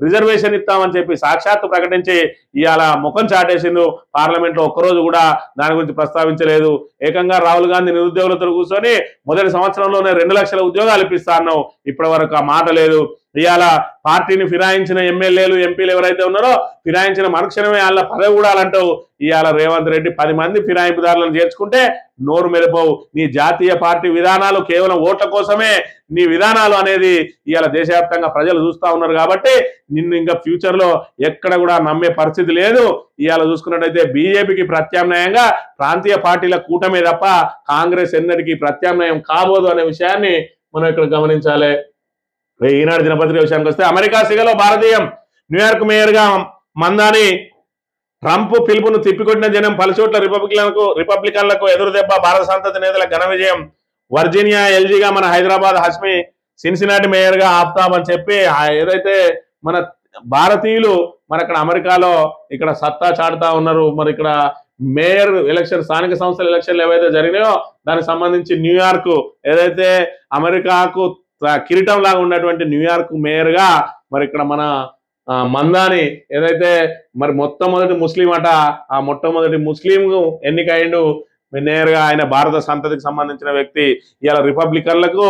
రిజర్వేషన్ ఇస్తామని చెప్పి సాక్షాత్తు ప్రకటించి ఇవాళ ముఖం చాటేసిండు. పార్లమెంట్లో ఒక్కరోజు కూడా దాని గురించి ప్రస్తావించలేదు. ఏకంగా రాహుల్ గాంధీ నిరుద్యోగులతో కూర్చొని మొదటి సంవత్సరంలోనే 2 లక్షల ఉద్యోగాలు ఇప్పిస్తా అన్నావు. ఇప్పటి వరకు ఆ మాట లేదు. ఇవాళ పార్టీని ఫిరాయించిన ఎమ్మెల్యేలు ఎంపీలు ఎవరైతే ఉన్నారో ఫిరాయించిన మరుక్షణమే వాళ్ళ పదవి కూడాలంటావు. ఇవాళ రేవంత్ రెడ్డి 10 మంది ఫిరాయింపుదారులను చేర్చుకుంటే నోరు మెరుపవు. నీ జాతీయ పార్టీ విధానాలు కేవలం ఓట్ల కోసమే నీ విధానాలు అనేది ఇవాళ దేశవ్యాప్తంగా ప్రజలు చూస్తూ ఉన్నారు. కాబట్టి నిన్ను ఇంకా ఫ్యూచర్లో ఎక్కడ కూడా నమ్మే పరిస్థితి లేదు. ఇవాళ చూసుకున్నట్టయితే బీజేపీకి ప్రత్యామ్నాయంగా ప్రాంతీయ పార్టీల కూటమే తప్ప కాంగ్రెస్ ఎన్నటికీ ప్రత్యామ్నాయం కాబోదు అనే విషయాన్ని మనం ఇక్కడ గమనించాలి. ఈనాడు దినపత్రిక విషయానికి వస్తే అమెరికా సిగలో భారతీయం, న్యూయార్క్ మేయర్గా మందాని, ట్రంప్ పిలుపును తిప్పికొట్టిన జనం, పలుచోట్ల రిపబ్లికన్లకు ఎదురుదెబ్బ, భారత సంతతి నేతల ఘన విజయం, వర్జీనియా ఎల్జీగా మన హైదరాబాద్ హస్మి, సిన్సినాటి మేయర్గా ఆఫ్తాబ్ అని చెప్పి ఏదైతే మన భారతీయులు మరి అక్కడ అమెరికాలో ఇక్కడ సత్తా చాటుతా ఉన్నారు. మరి ఇక్కడ మేయర్ ఎలక్షన్, స్థానిక సంస్థల ఎలక్షన్లు ఏవైతే జరిగినాయో దానికి సంబంధించి న్యూయార్క్ ఏదైతే అమెరికాకు కిరీటం లాగా ఉన్నటువంటి న్యూయార్క్ మేయర్గా మరి ఇక్కడ మన మందాని ఏదైతే మరి మొట్టమొదటి ముస్లిం అట, ఆ మొట్టమొదటి ముస్లిం ఎన్నికైండు మేయర్గా. ఆయన భారత సంతతికి సంబంధించిన వ్యక్తి. ఇవాళ రిపబ్లికన్లకు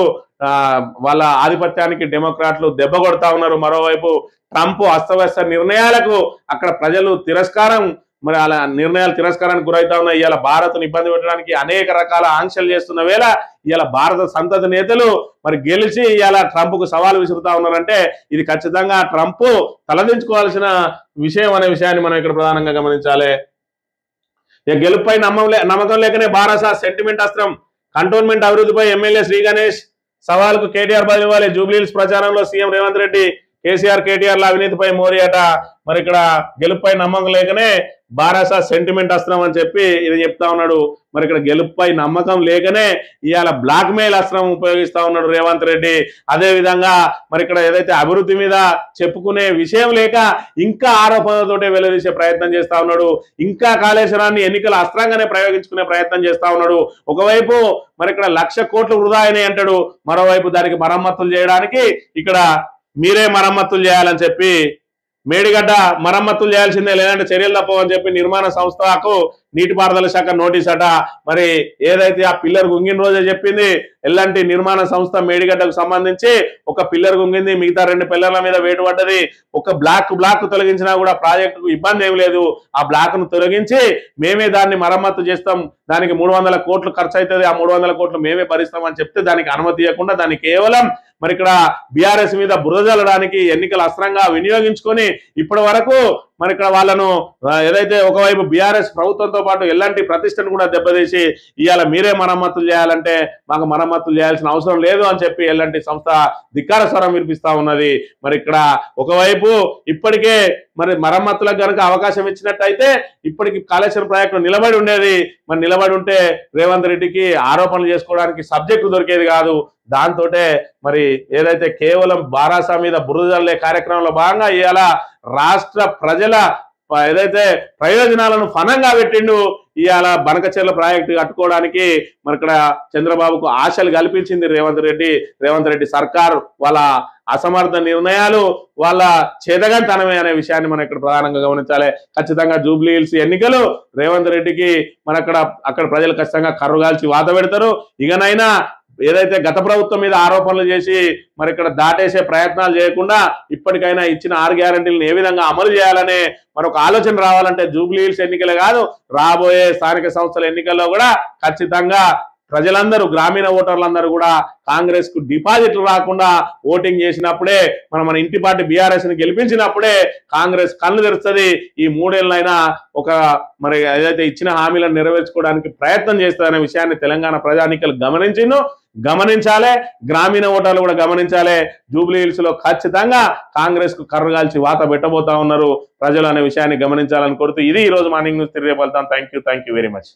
వాళ్ళ ఆధిపత్యానికి డెమోక్రాట్లు దెబ్బ కొడతా ఉన్నారు. మరోవైపు ట్రంప్ అస్తవ్యస్త నిర్ణయాలకు అక్కడ ప్రజలు తిరస్కారం, మరి అలా నిర్ణయాలు తిరస్కారానికి గురవుతా ఉన్నాయి. ఇవాళ భారత్ను ఇబ్బంది పెట్టడానికి అనేక రకాల ఆంక్షలు చేస్తున్న వేళ ఇవాళ భారత సంతతి నేతలు మరి గెలిచి ఇవాళ ట్రంప్కు సవాలు విసురుతా ఉన్నారంటే ఇది ఖచ్చితంగా ట్రంప్ తలదించుకోవాల్సిన విషయం అనే విషయాన్ని మనం ఇక్కడ ప్రధానంగా గమనించాలి. ఇక గెలుపుపై నమ్మకం లేకనే బారాసా సెంటిమెంట్ అస్త్రం, కంటోన్మెంట్ అభివృద్ధిపై ఎమ్మెల్యే శ్రీ గణేష్ సవాల్కు కేటీఆర్ బదులు ఇవ్వాలి. జూబ్లీహిల్స్ ప్రచారంలో సీఎం రేవంత్ రెడ్డి, కేసీఆర్ కేటీఆర్ల అవినీతిపై మోదీ అట. మరి ఇక్కడ గెలుపుపై నమ్మకం లేకనే బారాసా సెంటిమెంట్ అస్త్రం అని చెప్పి ఇది చెప్తా ఉన్నాడు. మరి ఇక్కడ గెలుపుపై నమ్మకం లేకనే ఇవాళ బ్లాక్ మెయిల్ అస్త్రం ఉపయోగిస్తా ఉన్నాడు రేవంత్ రెడ్డి. అదే విధంగా మరి ఇక్కడ ఏదైతే అభివృద్ధి మీద చెప్పుకునే విషయం లేక ఇంకా ఆరోపణలతోటే వెల్లదీసే ప్రయత్నం చేస్తా ఉన్నాడు. ఇంకా కాళేశ్వరాన్ని ఎన్నికల అస్త్రంగానే ప్రయోగించుకునే ప్రయత్నం చేస్తా ఉన్నాడు. ఒకవైపు మరి ఇక్కడ 1,00,000 కోట్లు వృధా అయినాయి అంటాడు, మరోవైపు దానికి మరమ్మతులు చేయడానికి ఇక్కడ మీరే మరమ్మతులు చేయాలని చెప్పి మేడిగడ్డ మరమ్మతులు చేయాల్సిందే, లేదంటే చర్యలు తప్పవని చెప్పి నిర్మాణ సంస్థకు నీటిపారుదల శాఖ నోటీస్ అట. మరి ఏదైతే ఆ పిల్లర్ గుంగిన రోజే చెప్పింది ఎల్లంటి నిర్మాణ సంస్థ మేడిగడ్డకు సంబంధించి ఒక పిల్లర్ గుంగింది, మిగతా 2 పిల్లర్ల మీద వేటు పడ్డది. ఒక బ్లాక్ తొలగించినా కూడా ప్రాజెక్టుకు ఇబ్బంది ఏమి లేదు. ఆ బ్లాక్ ను తొలగించి మేమే దాన్ని మరమ్మతు చేస్తాం, దానికి 300 కోట్లు ఖర్చు అవుతుంది, ఆ 300 కోట్లు మేమే భరిస్తామని చెప్తే దానికి అనుమతి ఇవ్వకుండా దాన్ని కేవలం మరి ఇక్కడ బీఆర్ఎస్ మీద బురద జల్లడానికి ఎన్నికల అస్త్రంగా వినియోగించుకొని ఇప్పటి వరకు మరి ఇక్కడ వాళ్ళను ఏదైతే ఒకవైపు బీఆర్ఎస్ ప్రభుత్వంతో పాటు ఎలాంటి ప్రతిష్టను కూడా దెబ్బతీసి ఇవాళ మీరే మరమ్మతులు చేయాలంటే మాకు మరమ్మతులు చేయాల్సిన అవసరం లేదు అని చెప్పి ఎలాంటి సంస్థ ధిక్కార స్వరం వినిపిస్తా ఉన్నది. మరి ఇక్కడ ఒకవైపు ఇప్పటికే మరి మరమ్మతులకు కనుక అవకాశం ఇచ్చినట్టయితే ఇప్పటికి కాళేశ్వరం ప్రాజెక్టు నిలబడి ఉండేది. మరి నిలబడి ఉంటే రేవంత్ రెడ్డికి ఆరోపణలు చేసుకోవడానికి సబ్జెక్టు దొరికేది కాదు. దాంతోటే మరి ఏదైతే కేవలం బారాసా మీద బురద జల్లే కార్యక్రమంలో భాగంగా ఇవాళ రాష్ట్ర ప్రజల ఏదైతే ప్రయోజనాలను ఫనంగా పెట్టిండు. ఇవాళ బనకచెర్ల ప్రాజెక్టు కట్టుకోవడానికి మరి ఇక్కడ చంద్రబాబుకు ఆశలు కల్పించింది రేవంత్ రెడ్డి సర్కార్. వాళ్ళ అసమర్థ నిర్ణయాలు, వాళ్ళ చేతగానితనమే అనే విషయాన్ని మనం ఇక్కడ ప్రధానంగా గమనించాలి. ఖచ్చితంగా జూబ్లీహిల్స్ ఎన్నికలు రేవంత్ రెడ్డికి మన అక్కడ ప్రజలు ఖచ్చితంగా కర్రుగాల్చి వాత పెడతారు. ఇకనైనా ఏదైతే గత ప్రభుత్వం మీద ఆరోపణలు చేసి మరి ఇక్కడ దాటేసే ప్రయత్నాలు చేయకుండా ఇప్పటికైనా ఇచ్చిన 6 గ్యారంటీలను ఏ విధంగా అమలు చేయాలనే మరొక ఆలోచన రావాలంటే జూబ్లీహిల్స్ ఎన్నికలే కాదు, రాబోయే స్థానిక సంస్థల ఎన్నికల్లో కూడా ఖచ్చితంగా ప్రజలందరూ గ్రామీణ ఓటర్లందరూ కూడా కాంగ్రెస్ కు డిపాజిట్లు రాకుండా ఓటింగ్ చేసినప్పుడే మన ఇంటి పార్టీ బీఆర్ఎస్ ని గెలిపించినప్పుడే కాంగ్రెస్ కళ్ళు తెరుస్తుంది. ఈ 3 ఏళ్ళైనా ఒక మరి ఏదైతే ఇచ్చిన హామీలను నెరవేర్చుకోవడానికి ప్రయత్నం చేస్తారనే విషయాన్ని తెలంగాణ ప్రజానీకులు గమనించాలి. గ్రామీణ ఓటర్లు కూడా గమనించాలి. జూబ్లీ హిల్స్ లో ఖచ్చితంగా కాంగ్రెస్ కు కర్రగాల్చి వాత పెట్టబోతా ఉన్నారు ప్రజలు అనే విషయాన్ని గమనించాలని కోరుతూ ఇది ఈ రోజు మార్నింగ్ న్యూస్. తిరిగి వెళ్తాం. Thank you very much.